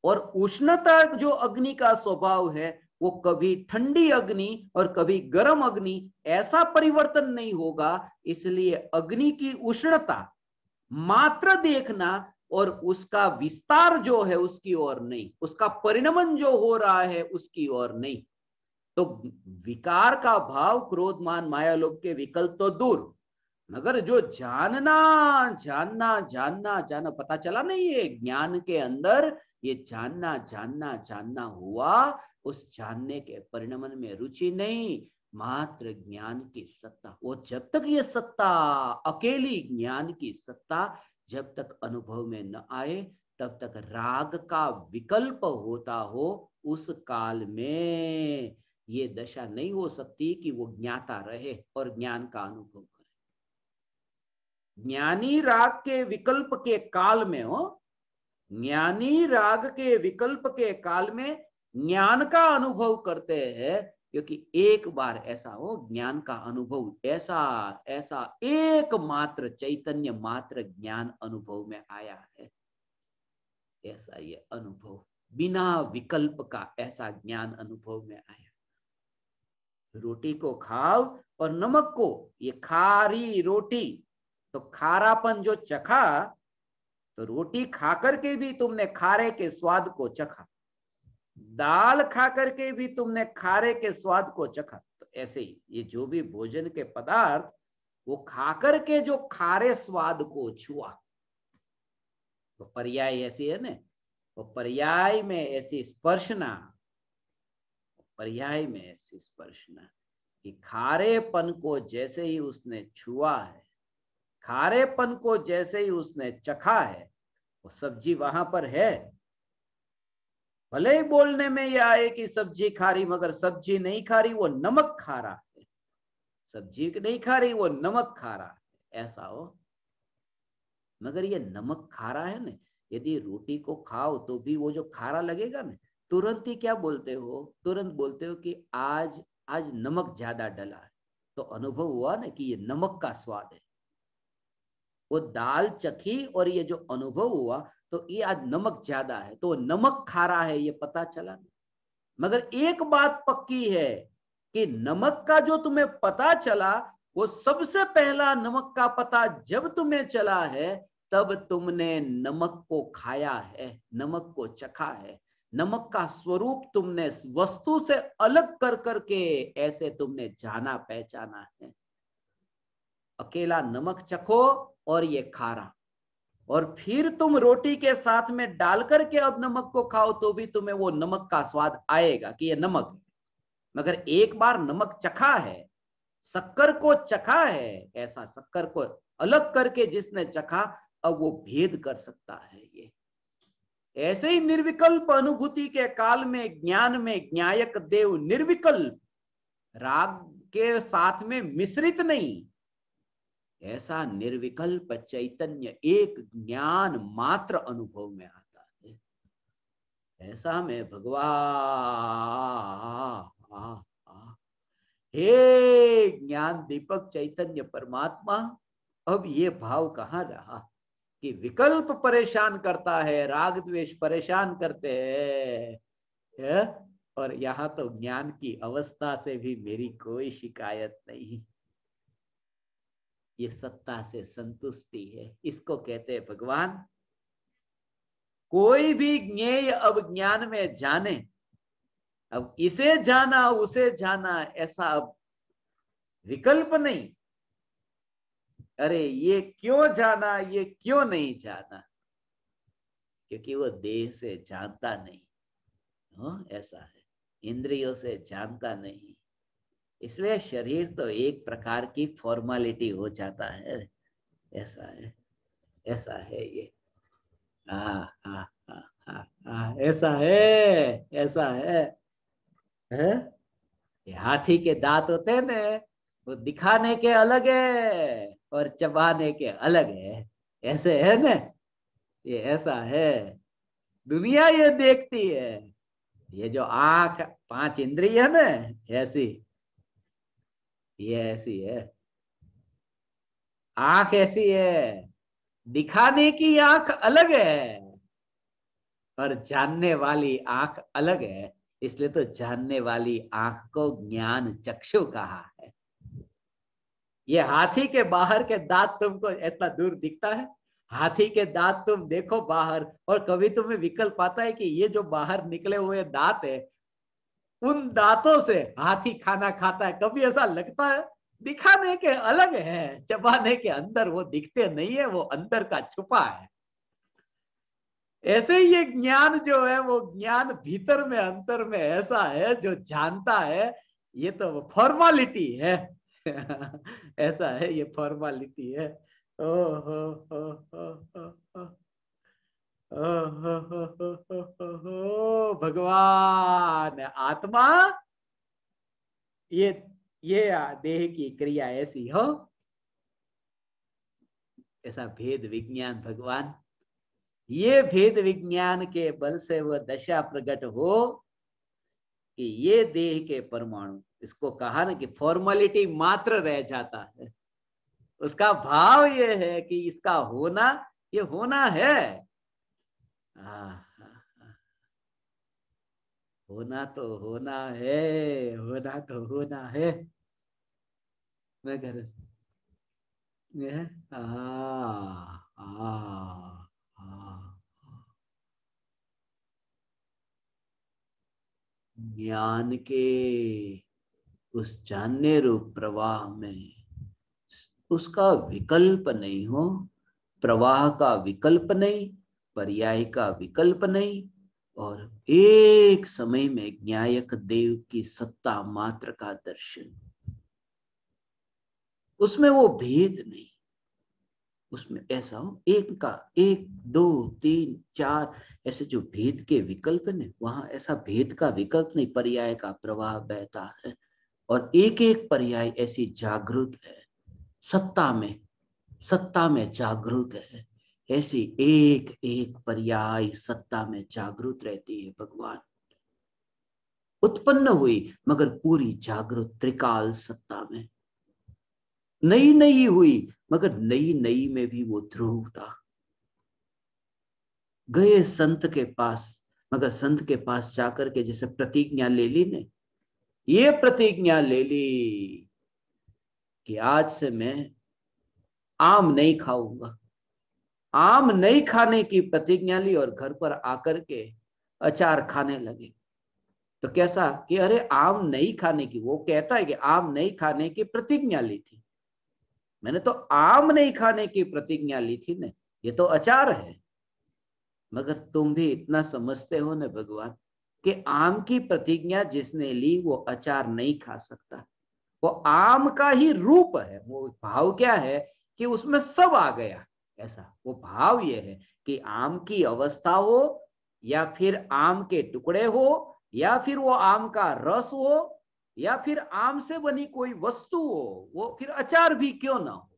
A: और उष्णता जो अग्नि का स्वभाव है, वो कभी ठंडी अग्नि और कभी गर्म अग्नि, ऐसा परिवर्तन नहीं होगा। इसलिए अग्नि की उष्णता मात्र देखना और उसका विस्तार जो है उसकी ओर नहीं, उसका परिणमन जो हो रहा है उसकी ओर नहीं। तो विकार का भाव, क्रोध मान माया लोभ के विकल्प तो दूर, मगर जो जानना जानना जानना जानना, पता चला नहीं ये ज्ञान के अंदर ये जानना जानना जानना हुआ, उस जानने के परिणमन में रुचि नहीं, मात्र ज्ञान की सत्ता। वो जब तक ये सत्ता, अकेली ज्ञान की सत्ता जब तक अनुभव में न आए, तब तक राग का विकल्प होता हो, उस काल में ये दशा नहीं हो सकती कि वो ज्ञाता रहे और ज्ञान का अनुभव करे। ज्ञानी राग के विकल्प के काल में हो, ज्ञानी राग के विकल्प के काल में ज्ञान का अनुभव करते हैं, क्योंकि एक बार ऐसा हो, ज्ञान का अनुभव ऐसा ऐसा एकमात्र चैतन्य मात्र ज्ञान अनुभव में आया है, ऐसा ये अनुभव बिना विकल्प का ऐसा ज्ञान अनुभव में आया। रोटी को खाओ और नमक को, ये खारी रोटी, तो खारापन जो चखा, तो रोटी खाकर के भी तुमने खारे के स्वाद को चखा, दाल खाकर के भी तुमने खारे के स्वाद को चखा। तो ऐसे ही ये जो भी भोजन के पदार्थ, वो खाकर के जो खारे स्वाद को छुआ, तो पर्याय ऐसी है ना, वो पर्याय में ऐसी स्पर्शना, पर्याय में ऐसी स्पर्शना कि खारेपन को जैसे ही उसने छुआ है, खारेपन को जैसे ही उसने चखा है, वो सब्जी वहां पर है, भले ही बोलने में ये आए कि सब्जी खारी, मगर सब्जी नहीं खा रही, वो नमक खा रहा है, सब्जी नहीं खा रही, वो नमक खा रहा है, ऐसा हो। मगर ये नमक खा रहा है ना, यदि रोटी को खाओ तो भी वो जो खारा लगेगा ना, तुरंत ही क्या बोलते हो, तुरंत बोलते हो कि आज आज नमक ज्यादा डला है, तो अनुभव हुआ ना कि ये नमक का स्वाद है। वो दाल चखी और ये जो अनुभव हुआ, तो ये आज नमक ज्यादा है, तो नमक खा रहा है, ये पता चला। मगर एक बात पक्की है कि नमक का जो तुम्हें पता चला, वो सबसे पहला नमक का पता जब तुम्हें चला है, तब तुमने नमक को खाया है, नमक को चखा है। नमक का स्वरूप तुमने वस्तु से अलग कर करके ऐसे तुमने जाना पहचाना है। अकेला नमक चखो और ये खारा, और फिर तुम रोटी के साथ में डाल करके अब नमक को खाओ तो भी तुम्हें वो नमक का स्वाद आएगा कि ये नमक है। मगर एक बार नमक चखा है, शक्कर को चखा है, ऐसा शक्कर को अलग करके जिसने चखा अब वो भेद कर सकता है। ये ऐसे ही निर्विकल्प अनुभूति के काल में ज्ञान में ज्ञायक देव निर्विकल्प, राग के साथ में मिश्रित नहीं, ऐसा निर्विकल्प चैतन्य एक ज्ञान मात्र अनुभव में आता है। ऐसा में भगवान, हे ज्ञान दीपक चैतन्य परमात्मा, अब ये भाव कहाँ रहा कि विकल्प परेशान करता है, राग द्वेष परेशान करते हैं, और यहाँ तो ज्ञान की अवस्था से भी मेरी कोई शिकायत नहीं, ये सत्ता से संतुष्टि है। इसको कहते हैं भगवान, कोई भी ज्ञेय अब ज्ञान में जाने, अब इसे जाना उसे जाना ऐसा अब विकल्प नहीं। अरे ये क्यों जाना, ये क्यों नहीं जाना, क्योंकि वो देह से जानता नहीं, ऐसा है, इंद्रियों से जानता नहीं, इसलिए शरीर तो एक प्रकार की फॉर्मेलिटी हो जाता है। ऐसा है, ऐसा है ये, हाँ हाँ हाँ हाँ हाँ, ऐसा है, ऐसा है? ये हाथी के दांत होते हैं ना, वो दिखाने के अलग है और चबाने के अलग है, ऐसे है ना, ये ऐसा है। दुनिया ये देखती है, ये जो आंख 5 इंद्रिय है ना, ऐसी, ये ऐसी है, आंख ऐसी है, दिखाने की आंख अलग है और जानने वाली आंख अलग है, इसलिए तो जानने वाली आंख को ज्ञान चक्षु कहा है। ये हाथी के बाहर के दांत तुमको इतना दूर दिखता है, हाथी के दांत तुम देखो बाहर, और कभी तुम्हें विकल्प आता है कि ये जो बाहर निकले हुए दांत है, उन दांतों से हाथी खाना खाता है, कभी ऐसा लगता है? दिखाने के अलग है, चबाने के अंदर वो दिखते नहीं है, वो अंदर का छुपा है। ऐसे ही ये ज्ञान जो है वो ज्ञान भीतर में अंतर में ऐसा है जो जानता है, ये तो फॉर्मालिटी है। ऐसा है, ये फॉर्मालिटी है। ओ हो हो हो हो हो हो भगवान, आत्मा ये ये देह की क्रिया ऐसी हो, ऐसा भेद विज्ञान भगवान, ये भेद विज्ञान के बल से वो दशा प्रकट हो कि ये देह के परमाणु, इसको कहा ना कि फॉर्मेलिटी मात्र रह जाता है, उसका भाव ये है कि इसका होना, ये होना है। होना तो होना है, होना तो होना है, मगर आ, आ, आ, ज्ञान के उस जानने रूप प्रवाह में उसका विकल्प नहीं हो, प्रवाह का विकल्प नहीं, पर्याय का विकल्प नहीं, और एक समय में ज्ञायक देव की सत्ता मात्र का दर्शन, उसमें वो भेद नहीं, उसमें ऐसा हो एक का 1 2 3 4 ऐसे जो भेद के विकल्प ने, वहां ऐसा भेद का विकल्प नहीं, पर्याय का प्रवाह बहता है और एक एक पर्याय ऐसी जागृत है, सत्ता में, सत्ता में जागृत है, ऐसी एक एक पर्याय सत्ता में जागृत रहती है भगवान, उत्पन्न हुई मगर पूरी जागृत त्रिकाल सत्ता में, नई नई हुई मगर नई नई में भी वो ध्रुव था। गए संत के पास, मगर संत के पास जाकर के जैसे प्रतिज्ञा ले ली ने, ये प्रतिज्ञा ले ली कि आज से मैं आम नहीं खाऊंगा, आम नहीं खाने की प्रतिज्ञा ली, और घर पर आकर के अचार खाने लगे। तो कैसा कि अरे आम नहीं खाने की, वो कहता है कि आम नहीं खाने की प्रतिज्ञा ली थी। मैंने तो आम नहीं खाने की प्रतिज्ञा ली थी ना, ये तो अचार है। मगर तुम भी इतना समझते हो ना भगवान कि आम की प्रतिज्ञा जिसने ली वो अचार नहीं खा सकता। वो आम का ही रूप है। वो भाव क्या है कि उसमें सब आ गया। ऐसा वो भाव ये है कि आम की अवस्था हो, या फिर आम के टुकड़े हो, या फिर वो आम का रस हो, या फिर आम से बनी कोई वस्तु हो, वो फिर अचार भी क्यों ना हो,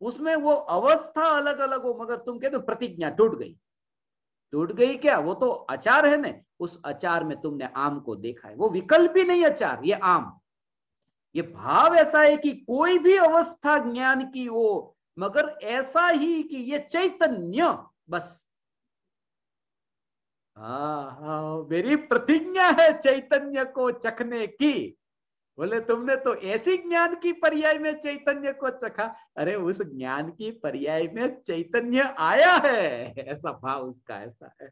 A: उसमें वो अवस्था अलग अलग हो, मगर तुम कहते हो प्रतिज्ञा टूट गई। टूट गई क्या? वो तो अचार है ना। उस अचार में तुमने आम को देखा है, वो विकल्प ही नहीं अचार, ये आम। ये भाव ऐसा है कि कोई भी अवस्था ज्ञान की हो, मगर ऐसा ही कि ये चैतन्य बस। हाँ हाँ, मेरी प्रतिज्ञा है चैतन्य को चखने की। बोले तुमने तो ऐसी ज्ञान की पर्याय में चैतन्य को चखा। अरे उस ज्ञान की पर्याय में चैतन्य आया है, ऐसा भाव उसका ऐसा है।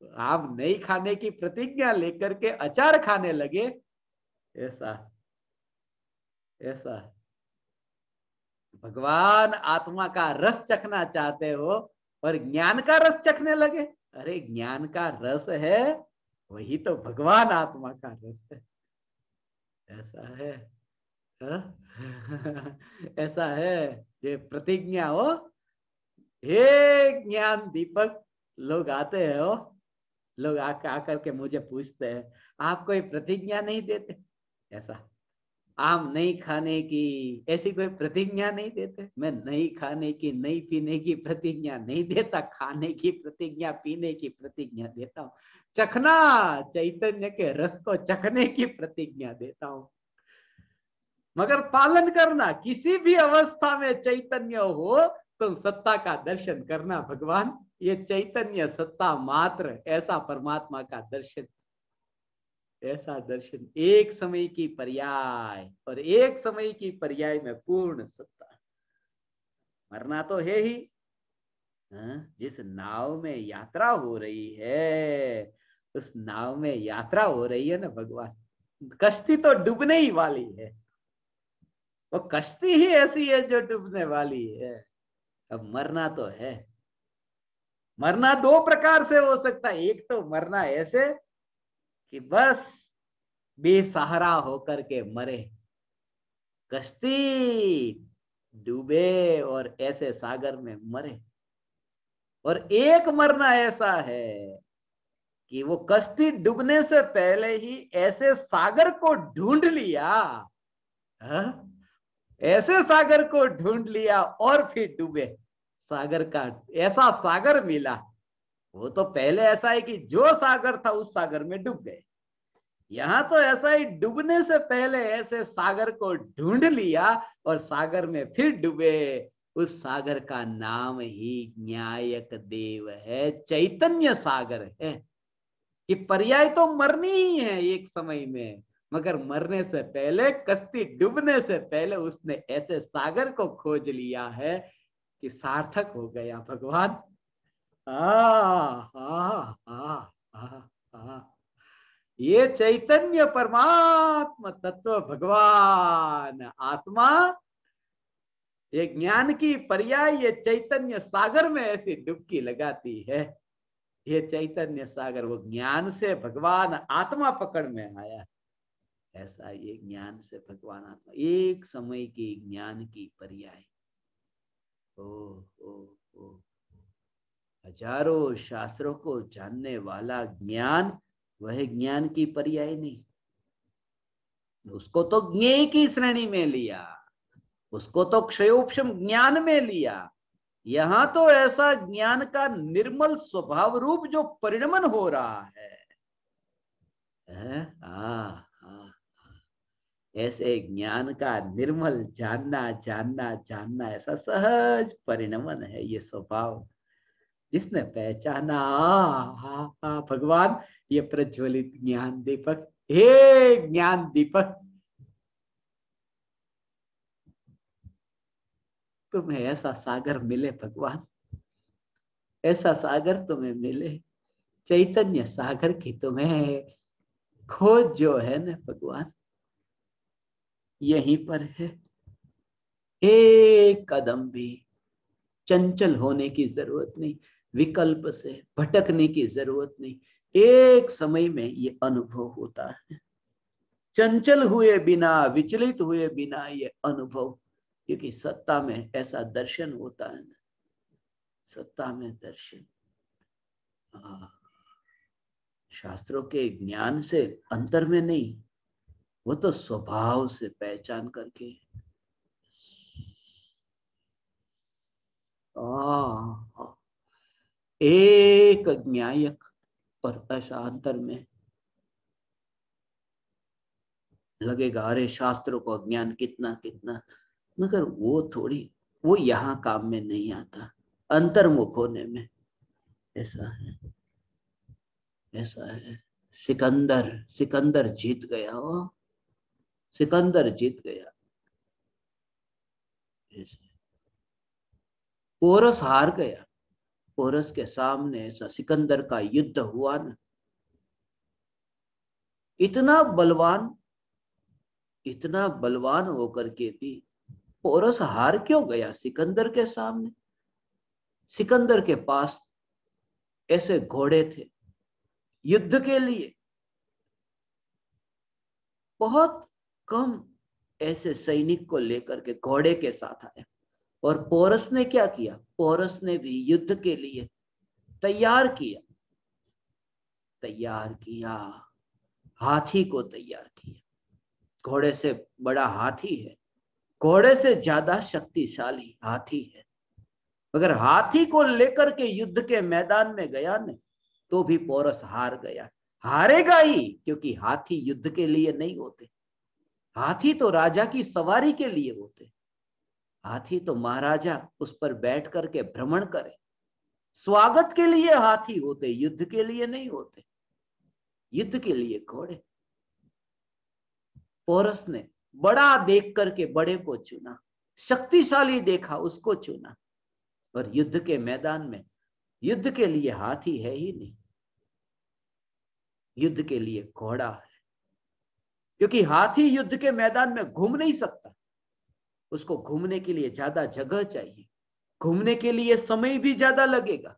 A: आप नहीं खाने की प्रतिज्ञा लेकर के अचार खाने लगे, ऐसा ऐसा। भगवान आत्मा का रस चखना चाहते हो और ज्ञान का रस चखने लगे। अरे ज्ञान का रस है वही तो भगवान आत्मा का रस है। ऐसा है। हाँ? ऐसा है। ये प्रतिज्ञा हो, हे ज्ञान दीपक। लोग आते हैं हो, लोग आकर के मुझे पूछते हैं आप कोई प्रतिज्ञा नहीं देते? ऐसा आम नहीं खाने की ऐसी कोई प्रतिज्ञा नहीं देते? मैं नहीं खाने की नहीं पीने की प्रतिज्ञा नहीं देता, खाने की प्रतिज्ञा पीने की प्रतिज्ञा देता हूँ। चखना, चैतन्य के रस को चखने की प्रतिज्ञा देता हूँ। मगर पालन करना, किसी भी अवस्था में चैतन्य हो तुम सत्ता का दर्शन करना भगवान। ये चैतन्य सत्ता मात्र, ऐसा परमात्मा का दर्शन, ऐसा दर्शन एक समय की पर्याय, और एक समय की पर्याय में पूर्ण सत्ता। मरना तो है ही। जिस नाव में यात्रा हो रही है, उस नाव में यात्रा हो रही है ना भगवान, कश्ती तो डूबने ही वाली है। वो कश्ती ही ऐसी है जो डूबने वाली है। अब मरना तो है। मरना दो प्रकार से हो सकता है। एक तो मरना ऐसे कि बस बेसहारा होकर के मरे, कश्ती डूबे और ऐसे सागर में मरे। और एक मरना ऐसा है कि वो कश्ती डूबने से पहले ही ऐसे सागर को ढूंढ लिया। हाँ? ऐसे सागर को ढूंढ लिया और फिर डूबे। सागर का ऐसा सागर मिला। वो तो पहले ऐसा है कि जो सागर था उस सागर में डूब गए। यहां तो ऐसा ही, डूबने से पहले ऐसे सागर को ढूंढ लिया और सागर में फिर डूबे। उस सागर का नाम ही न्यायक देव है, चैतन्य सागर है। कि पर्याय तो मरनी ही है एक समय में, मगर मरने से पहले, कश्ती डूबने से पहले उसने ऐसे सागर को खोज लिया है कि सार्थक हो गया भगवान। आ, आ, आ, आ, आ, ये चैतन्य परमात्मा तत्व भगवान आत्मा, ये ज्ञान की पर्याय, ये चैतन्य सागर में ऐसी डुबकी लगाती है। ये चैतन्य सागर, वो ज्ञान से भगवान आत्मा पकड़ में आया। ऐसा ये ज्ञान से भगवान आत्मा, एक समय की ज्ञान की पर्याय। ओ ओ ओ हजारों शास्त्रों को जानने वाला ज्ञान, वह ज्ञान की पर्याय नहीं। उसको तो ज्ञेय की श्रेणी में लिया, उसको तो क्षयोपशम ज्ञान में लिया। यहां तो ऐसा ज्ञान का निर्मल स्वभाव रूप जो परिणमन हो रहा है। ऐसे ज्ञान का निर्मल जानना जानना जानना, ऐसा सहज परिणमन है ये स्वभाव। जिसने पहचाना, भगवान ये प्रज्वलित ज्ञान दीपक, हे ज्ञान दीपक, तुम्हें ऐसा सागर मिले भगवान, ऐसा सागर तुम्हें मिले चैतन्य सागर की तुम्हें खोज जो है ना भगवान, यहीं पर है। एक कदम भी चंचल होने की जरूरत नहीं, विकल्प से भटकने की जरूरत नहीं। एक समय में ये अनुभव होता है, चंचल हुए बिना, विचलित हुए बिना ये अनुभव। क्योंकि सत्ता में ऐसा दर्शन होता है ना, सत्ता में दर्शन। शास्त्रों के ज्ञान से अंतर में नहीं, वो तो स्वभाव से पहचान करके। एक ज्ञायक और अशांतर में लगेगा अरे शास्त्रों को ज्ञान कितना कितना, मगर वो थोड़ी, वो यहाँ काम में नहीं आता, अंतर्मुख होने में। ऐसा है, ऐसा है। सिकंदर, सिकंदर जीत गया हो, सिकंदर जीत गया। पोरस हार गया, पोरस के सामने ऐसा सिकंदर का युद्ध हुआ ना, इतना बलवान, इतना बलवान होकर के भी पोरस हार क्यों गया सिकंदर के सामने? सिकंदर के पास ऐसे घोड़े थे युद्ध के लिए, बहुत कम ऐसे सैनिक को लेकर के घोड़े के साथ आए। और पोरस ने क्या किया? पोरस ने भी युद्ध के लिए तैयार किया, तैयार किया, हाथी को तैयार किया। घोड़े से बड़ा हाथी है, घोड़े से ज्यादा शक्तिशाली हाथी है। अगर हाथी को लेकर के युद्ध के मैदान में गया न, तो भी पोरस हार गया, हारेगा ही। क्योंकि हाथी युद्ध के लिए नहीं होते, हाथी तो राजा की सवारी के लिए होते। हाथी तो महाराजा उस पर बैठ करके भ्रमण करे, स्वागत के लिए हाथी होते, युद्ध के लिए नहीं होते। युद्ध के लिए घोड़े। पोरस ने बड़ा देख करके बड़े को चुना, शक्तिशाली देखा उसको चुना। और युद्ध के मैदान में युद्ध के लिए हाथी है ही नहीं, युद्ध के लिए घोड़ा है। क्योंकि हाथी युद्ध के मैदान में घूम नहीं सकता, उसको घूमने के लिए ज्यादा जगह चाहिए, घूमने के लिए समय भी ज्यादा लगेगा।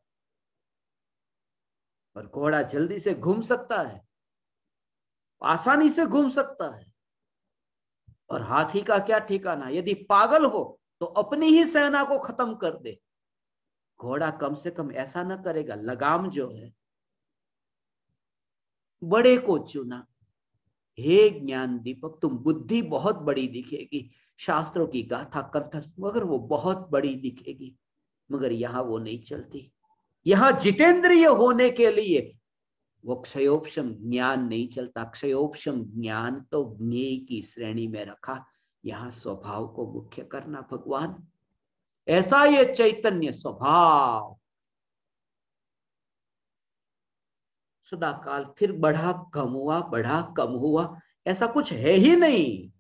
A: और घोड़ा जल्दी से घूम सकता है, आसानी से घूम सकता है। और हाथी का क्या ठिकाना, यदि पागल हो तो अपनी ही सेना को खत्म कर दे। घोड़ा कम से कम ऐसा ना करेगा, लगाम जो है। बड़े को चुना। हे ज्ञान दीपक, तुम बुद्धि बहुत बड़ी दिखेगी, शास्त्रों की गाथा कंठस्थ, मगर वो बहुत बड़ी दिखेगी, मगर यहां वो नहीं चलती। यहां जितेंद्रिय होने के लिए वो क्षयोपशम ज्ञान नहीं चलता। क्षयोपशम ज्ञान तो ज्ञेय की श्रेणी में रखा, यहां स्वभाव को मुख्य करना भगवान। ऐसा ये चैतन्य स्वभाव सदा काल, फिर बढ़ा कम हुआ, बढ़ा कम हुआ, ऐसा कुछ है ही नहीं।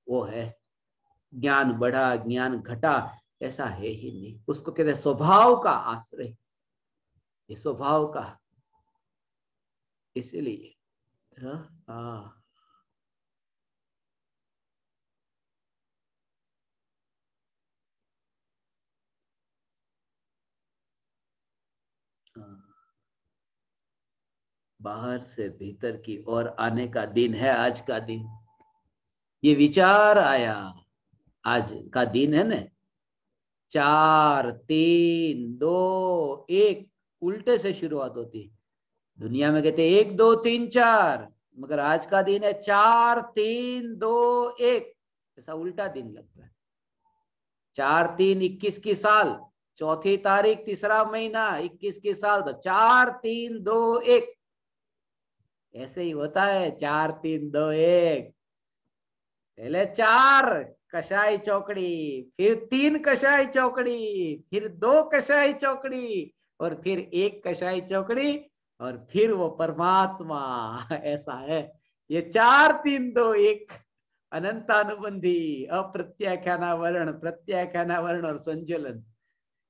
A: वो है ज्ञान बढ़ा ज्ञान घटा, ऐसा है ही नहीं। उसको कहते हैं स्वभाव का आश्रय, ये स्वभाव का। इसीलिए हाँ, हाँ। बाहर से भीतर की ओर आने का दिन है आज का दिन। ये विचार आया, आज का दिन है ना। 4 3 2 1, उल्टे से शुरुआत होती। दुनिया में कहते 1 2 3 4, मगर आज का दिन है 4 3 2 1, ऐसा उल्टा दिन लगता है। 4 3 21 की साल, चौथी तारीख तीसरा महीना 21 की साल, तो 4 3 2 1 ऐसे ही होता है। 4 3 2 1, पहले 4 कशाई चौकड़ी, फिर 3 कशाई चौकड़ी, फिर 2 कशाई चौकड़ी, और फिर 1 कशाई चौकड़ी, और फिर वो परमात्मा। ऐसा है ये 4 3 2 1, अनंतानुबंधी, अप्रत्याख्याना वर्ण, प्रत्याख्याना वर्ण और संचलन।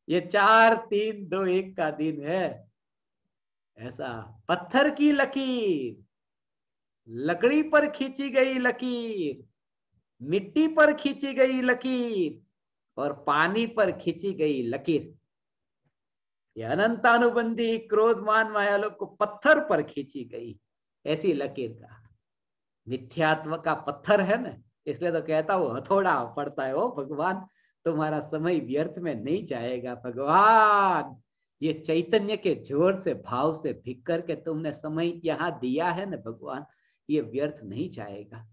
A: ये 4 3 2 1 का दिन है। ऐसा पत्थर की लकीर, लकड़ी पर खींची गई लकीर, मिट्टी पर खींची गई लकीर और पानी पर खींची गई लकीर। ये अनंतानुबंधी क्रोध मान माया लोग को पत्थर पर खींची गई ऐसी लकीर का, मिथ्यात्व का पत्थर है ना, इसलिए तो कहता वो हथौड़ा पड़ता है। ओ भगवान, तुम्हारा समय व्यर्थ में नहीं जाएगा भगवान। ये चैतन्य के जोर से भाव से भिग करके तुमने समय यहां दिया है ना भगवान, ये व्यर्थ नहीं जाएगा।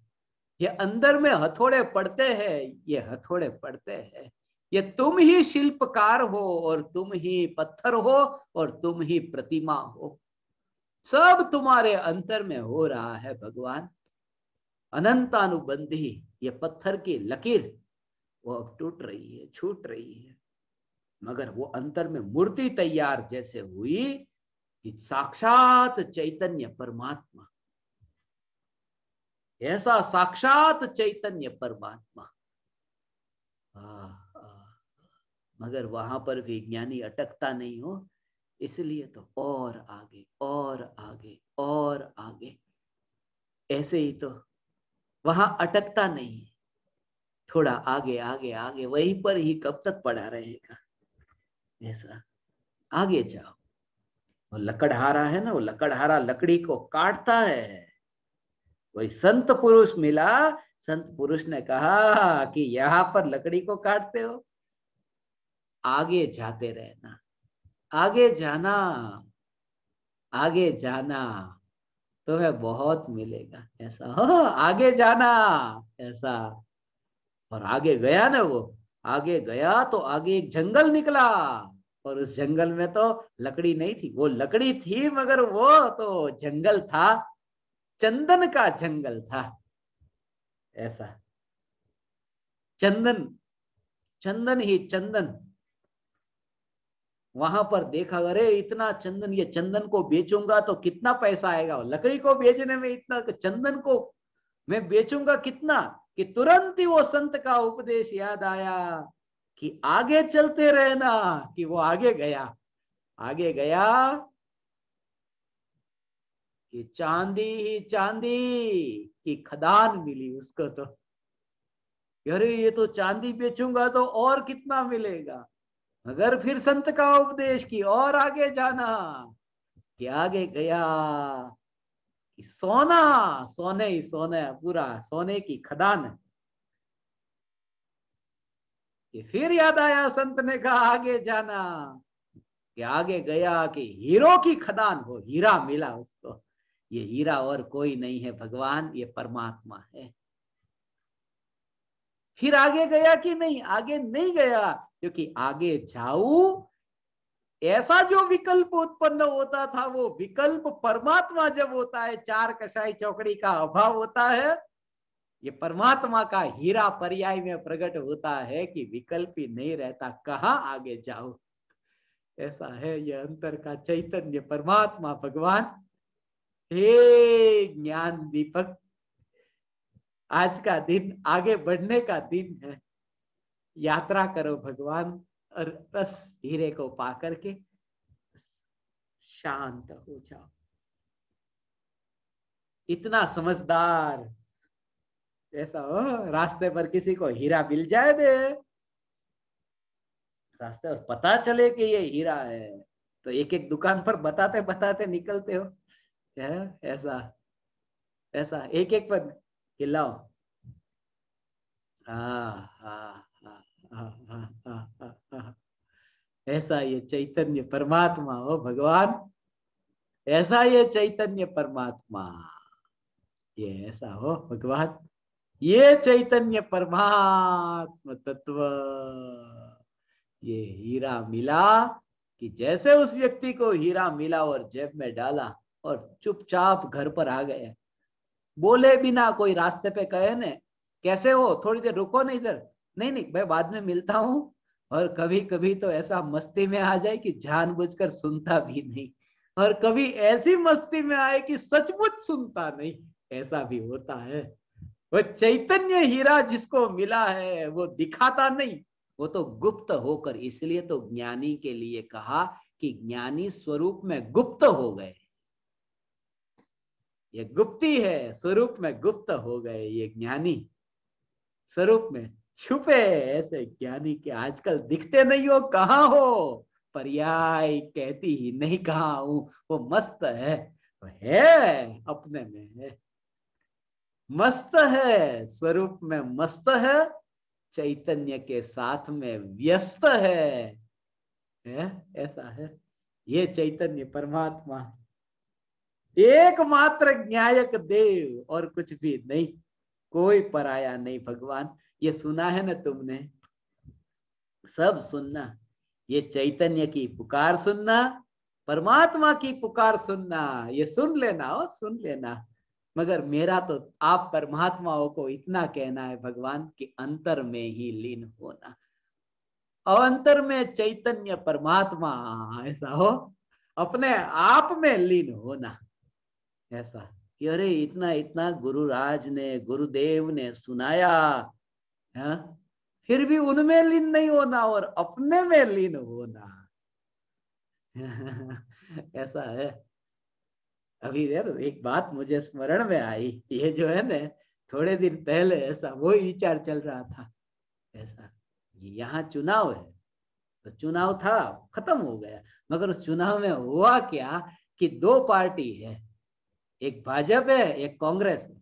A: ये अंदर में हथौड़े पड़ते हैं, ये हथौड़े पड़ते हैं। ये तुम ही शिल्पकार हो और तुम ही पत्थर हो और तुम ही प्रतिमा हो, सब तुम्हारे अंतर में हो रहा है भगवान। अनंतानुबंधी ये पत्थर की लकीर वो अब टूट रही है, छूट रही है, मगर वो अंतर में मूर्ति तैयार जैसे हुई कि साक्षात चैतन्य परमात्मा, ऐसा साक्षात चैतन्य परमात्मा। मगर वहां पर भी ज्ञानी अटकता नहीं हो, इसलिए तो और आगे और आगे और आगे, ऐसे ही तो वहां अटकता नहीं, थोड़ा आगे आगे आगे, वहीं पर ही कब तक पड़ा रहेगा। ऐसा आगे जाओ। वो लकड़हारा है ना, वो लकड़हारा लकड़ी को काटता है, वही संत पुरुष मिला, संत पुरुष ने कहा कि यहां पर लकड़ी को काटते हो, आगे जाते रहना, आगे जाना, आगे जाना, तुम्हें बहुत मिलेगा। ऐसा हो, आगे जाना, ऐसा। और आगे गया ना वो, आगे गया तो आगे एक जंगल निकला, और उस जंगल में तो लकड़ी नहीं थी, वो लकड़ी थी मगर वो तो जंगल था, चंदन का जंगल था। ऐसा चंदन, चंदन ही चंदन। वहां पर देखा, अरे इतना चंदन, ये चंदन को बेचूंगा तो कितना पैसा आएगा, लकड़ी को बेचने में इतना, चंदन को मैं बेचूंगा कितना, कि तुरंत ही वो संत का उपदेश याद आया कि आगे चलते रहना। कि वो आगे गया, आगे गया कि चांदी ही चांदी की खदान मिली उसको। तो अरे ये तो चांदी बेचूंगा तो और कितना मिलेगा, मगर फिर संत का उपदेश की और आगे जाना, कि आगे गया कि सोना, सोने ही सोने, पूरा सोने की खदान है। कि फिर याद आया, संत ने कहा आगे जाना, कि आगे गया कि हीरो की खदान हो, हीरा मिला उसको। ये हीरा और कोई नहीं है भगवान, ये परमात्मा है। फिर आगे गया कि नहीं, आगे नहीं गया, क्योंकि आगे जाऊं ऐसा जो विकल्प उत्पन्न होता था, वो विकल्प परमात्मा जब होता है, चार कसाई चौकड़ी का अभाव होता है, ये परमात्मा का हीरा पर्याय में प्रकट होता है कि विकल्प ही नहीं रहता, कहां आगे जाओ। ऐसा है ये अंतर का चैतन्य परमात्मा भगवान। हे ज्ञान दीपक, आज का दिन आगे बढ़ने का दिन है, यात्रा करो भगवान, और बस हीरे को पा करके शांत हो जाओ। इतना समझदार, ऐसा हो रास्ते पर किसी को हीरा मिल जाए दे, रास्ते और पता चले कि ये हीरा है, तो एक एक दुकान पर बताते बताते निकलते हो। ऐसा, ऐसा एक एक पर खिलाओ। हाँ हाँ हाँ हाँ हाँ हाँ हाँ हाँ। ऐसा ये चैतन्य परमात्मा हो भगवान, ऐसा ये चैतन्य परमात्मा, ये ऐसा हो भगवान, ये चैतन्य परमात्मा तत्व, ये हीरा मिला। कि जैसे उस व्यक्ति को हीरा मिला और जेब में डाला और चुपचाप घर पर आ गए, बोले बिना, कोई रास्ते पे कहे न कैसे हो, थोड़ी देर रुको ना इधर, नहीं नहीं भाई बाद में मिलता हूं। और कभी कभी तो ऐसा मस्ती में आ जाए कि जानबूझकर सुनता भी नहीं, और कभी ऐसी मस्ती में आए कि सचमुच सुनता नहीं, ऐसा भी होता है। वो चैतन्य हीरा जिसको मिला है वो दिखाता नहीं, वो तो गुप्त होकर, इसलिए तो ज्ञानी के लिए कहा कि ज्ञानी स्वरूप में गुप्त हो गए। ये गुप्ती है, स्वरूप में गुप्त हो गए ये ज्ञानी, स्वरूप में छुपे ऐसे ज्ञानी के आजकल दिखते नहीं हो, कहाँ हो? पर्याय कहती ही नहीं कहाँ हूं, वो मस्त है, वो है अपने में है, मस्त है, स्वरूप में मस्त है, चैतन्य के साथ में व्यस्त है, ऐसा है ये चैतन्य परमात्मा, एकमात्र ज्ञायक देव और कुछ भी नहीं, कोई पराया नहीं भगवान। ये सुना है ना तुमने, सब सुनना, ये चैतन्य की पुकार सुनना, परमात्मा की पुकार सुनना, ये सुन लेना हो, सुन लेना। मगर मेरा तो आप परमात्माओं को इतना कहना है भगवान कि अंतर में ही लीन होना, और अंतर में चैतन्य परमात्मा ऐसा हो, अपने आप में लीन होना, ऐसा कि अरे इतना इतना गुरुराज ने, गुरुदेव ने सुनाया, है? फिर भी उनमें लीन नहीं होना और अपने में लीन होना। ऐसा है। अभी यार एक बात मुझे स्मरण में आई, ये जो है ना, थोड़े दिन पहले ऐसा वही विचार चल रहा था, ऐसा यहाँ चुनाव है, तो चुनाव था, खत्म हो गया, मगर उस चुनाव में हुआ क्या कि दो पार्टी है, एक भाजपा है, एक कांग्रेस है।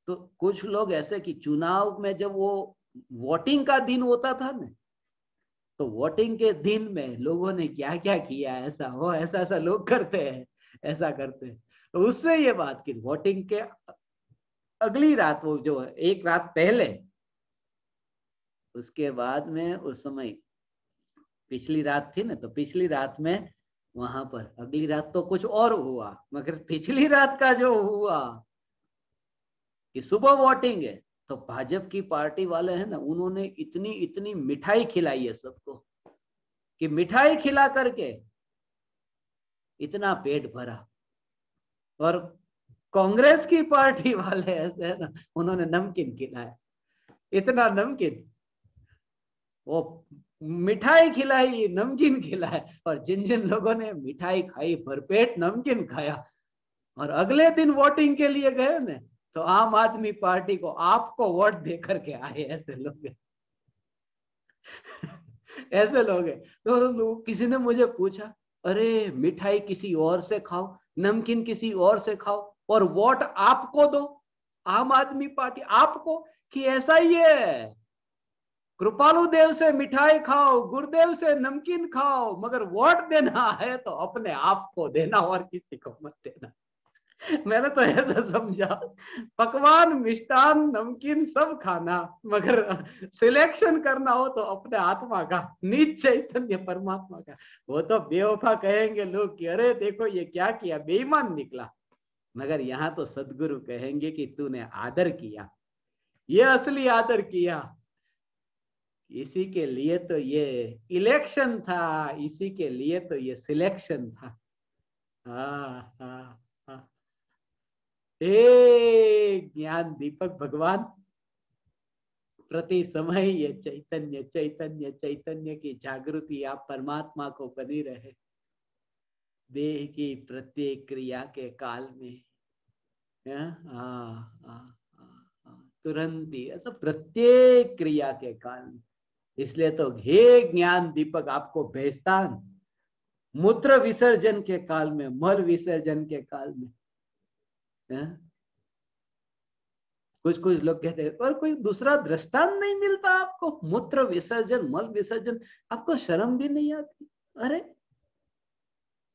A: तो कुछ लोग ऐसे कि चुनाव में जब वो वोटिंग का दिन होता था ना, तो वोटिंग के दिन में लोगों ने क्या क्या किया, ऐसा हो, ऐसा ऐसा लोग करते हैं, ऐसा करते हैं। तो उससे ये बात की वोटिंग के अगली रात, वो जो एक रात पहले, उसके बाद में उस समय पिछली रात थी ना, तो पिछली रात में वहां पर, अगली रात तो कुछ और हुआ, मगर पिछली रात का जो हुआ कि सुबह वोटिंग है, तो भाजपा की पार्टी वाले हैं ना, उन्होंने इतनी इतनी मिठाई खिलाई है सबको, कि मिठाई खिला करके इतना पेट भरा। और कांग्रेस की पार्टी वाले ऐसे है ना, उन्होंने नमकीन खिलाया, इतना नमकीन, वो मिठाई खिलाई, नमकीन खिलाया, और जिन जिन लोगों ने मिठाई खाई, भरपेट नमकीन खाया, और अगले दिन वोटिंग के लिए गए ना, तो आम आदमी पार्टी को आपको वोट दे करके आए, ऐसे लोग ऐसे लोग हैं। तो किसी ने मुझे पूछा, अरे मिठाई किसी और से खाओ, नमकीन किसी और से खाओ, और वोट आपको दो, आम आदमी पार्टी आपको, कि ऐसा ही है, कृपालु देव से मिठाई खाओ, गुरुदेव से नमकीन खाओ, मगर वोट देना है तो अपने आप को देना और किसी को मत देना। मैंने तो ऐसा समझा, पकवान मिष्ठान नमकीन सब खाना, मगर सिलेक्शन करना हो तो अपने आत्मा का, निज चैतन्य परमात्मा का। वो तो बेवफा कहेंगे लोग कि अरे देखो ये क्या किया, बेईमान निकला, मगर यहाँ तो सदगुरु कहेंगे कि तूने आदर किया, ये असली आदर किया, इसी के लिए तो ये इलेक्शन था, इसी के लिए तो ये सिलेक्शन था। हाँ हाँ हाँ। हे ज्ञान दीपक भगवान, प्रति समय ये चैतन्य चैतन्य चैतन्य की जागृति आप परमात्मा को बनी रहे, देह की प्रत्येक क्रिया के काल में, तुरंत ही ऐसा प्रत्येक क्रिया के काल में। इसलिए तो हे ज्ञान दीपक आपको भेजता, मूत्र विसर्जन के काल में, मल विसर्जन के काल में, कुछ कुछ लोग कहते हैं और कोई दूसरा दृष्टांत नहीं मिलता आपको, मूत्र विसर्जन, मल विसर्जन, आपको शर्म भी नहीं आती? अरे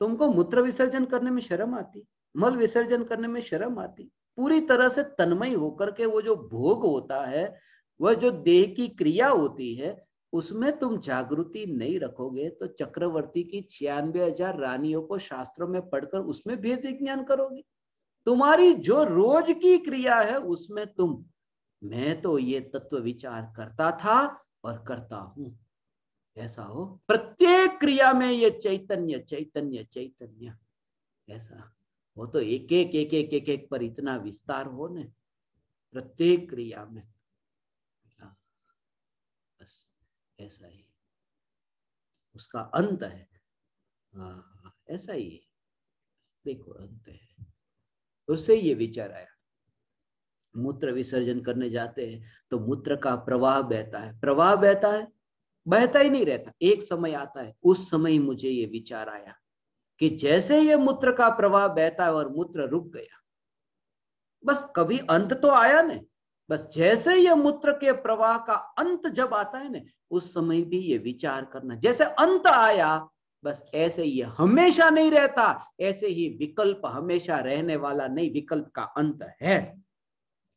A: तुमको मूत्र विसर्जन करने में शर्म आती, मल विसर्जन करने में शर्म आती, पूरी तरह से तन्मय होकर के वो जो भोग होता है, वह जो देह की क्रिया होती है, उसमें तुम जागृति नहीं रखोगे तो चक्रवर्ती की 96,000 रानियों को शास्त्रों में पढ़कर उसमें भेद विज्ञान करोगे। तुम्हारी जो रोज की क्रिया है उसमें तुम, मैं तो ये तत्व विचार करता था और करता हूं, ऐसा हो, प्रत्येक क्रिया में ये चैतन्य चैतन्य चैतन्य, ऐसा वो तो एक एक एक एक एक एक पर इतना विस्तार हो न, प्रत्येक क्रिया में, बस ऐसा ही उसका अंत है। हाँ ऐसा ही है, देखो अंत है। उससे ये विचार आया, मूत्र विसर्जन करने जाते हैं तो मूत्र का प्रवाह बहता है, प्रवाह बहता है, बहता ही नहीं रहता, एक समय आता है, उस समय मुझे ये विचार आया कि जैसे ये मूत्र का प्रवाह बहता है और मूत्र रुक गया, बस कभी अंत तो आया नहीं, बस जैसे ये मूत्र के प्रवाह का अंत जब आता है ना, उस समय भी ये विचार करना, जैसे अंत आया, बस ऐसे ही हमेशा नहीं रहता, ऐसे ही विकल्प हमेशा रहने वाला नहीं, विकल्प का अंत है।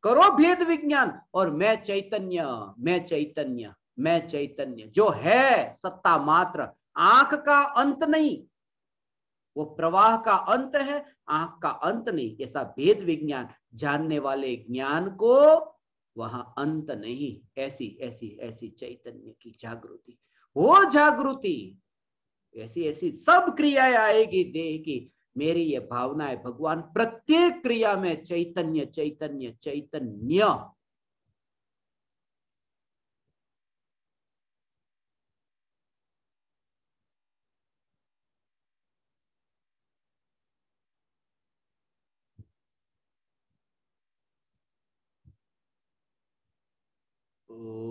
A: करो भेद विज्ञान, और मैं चैतन्य, मैं चैतन्य, मैं चैतन्य जो है सत्ता मात्र, आंख का अंत नहीं, वो प्रवाह का अंत है, आंख का अंत नहीं, ऐसा भेद विज्ञान जानने वाले ज्ञान को वहां अंत नहीं, ऐसी ऐसी ऐसी चैतन्य की जागृति, वो जागृति, ऐसी ऐसी सब क्रियाएं आएगी देह की, मेरी ये भावना है भगवान प्रत्येक क्रिया में चैतन्य चैतन्य चैतन्य। ओ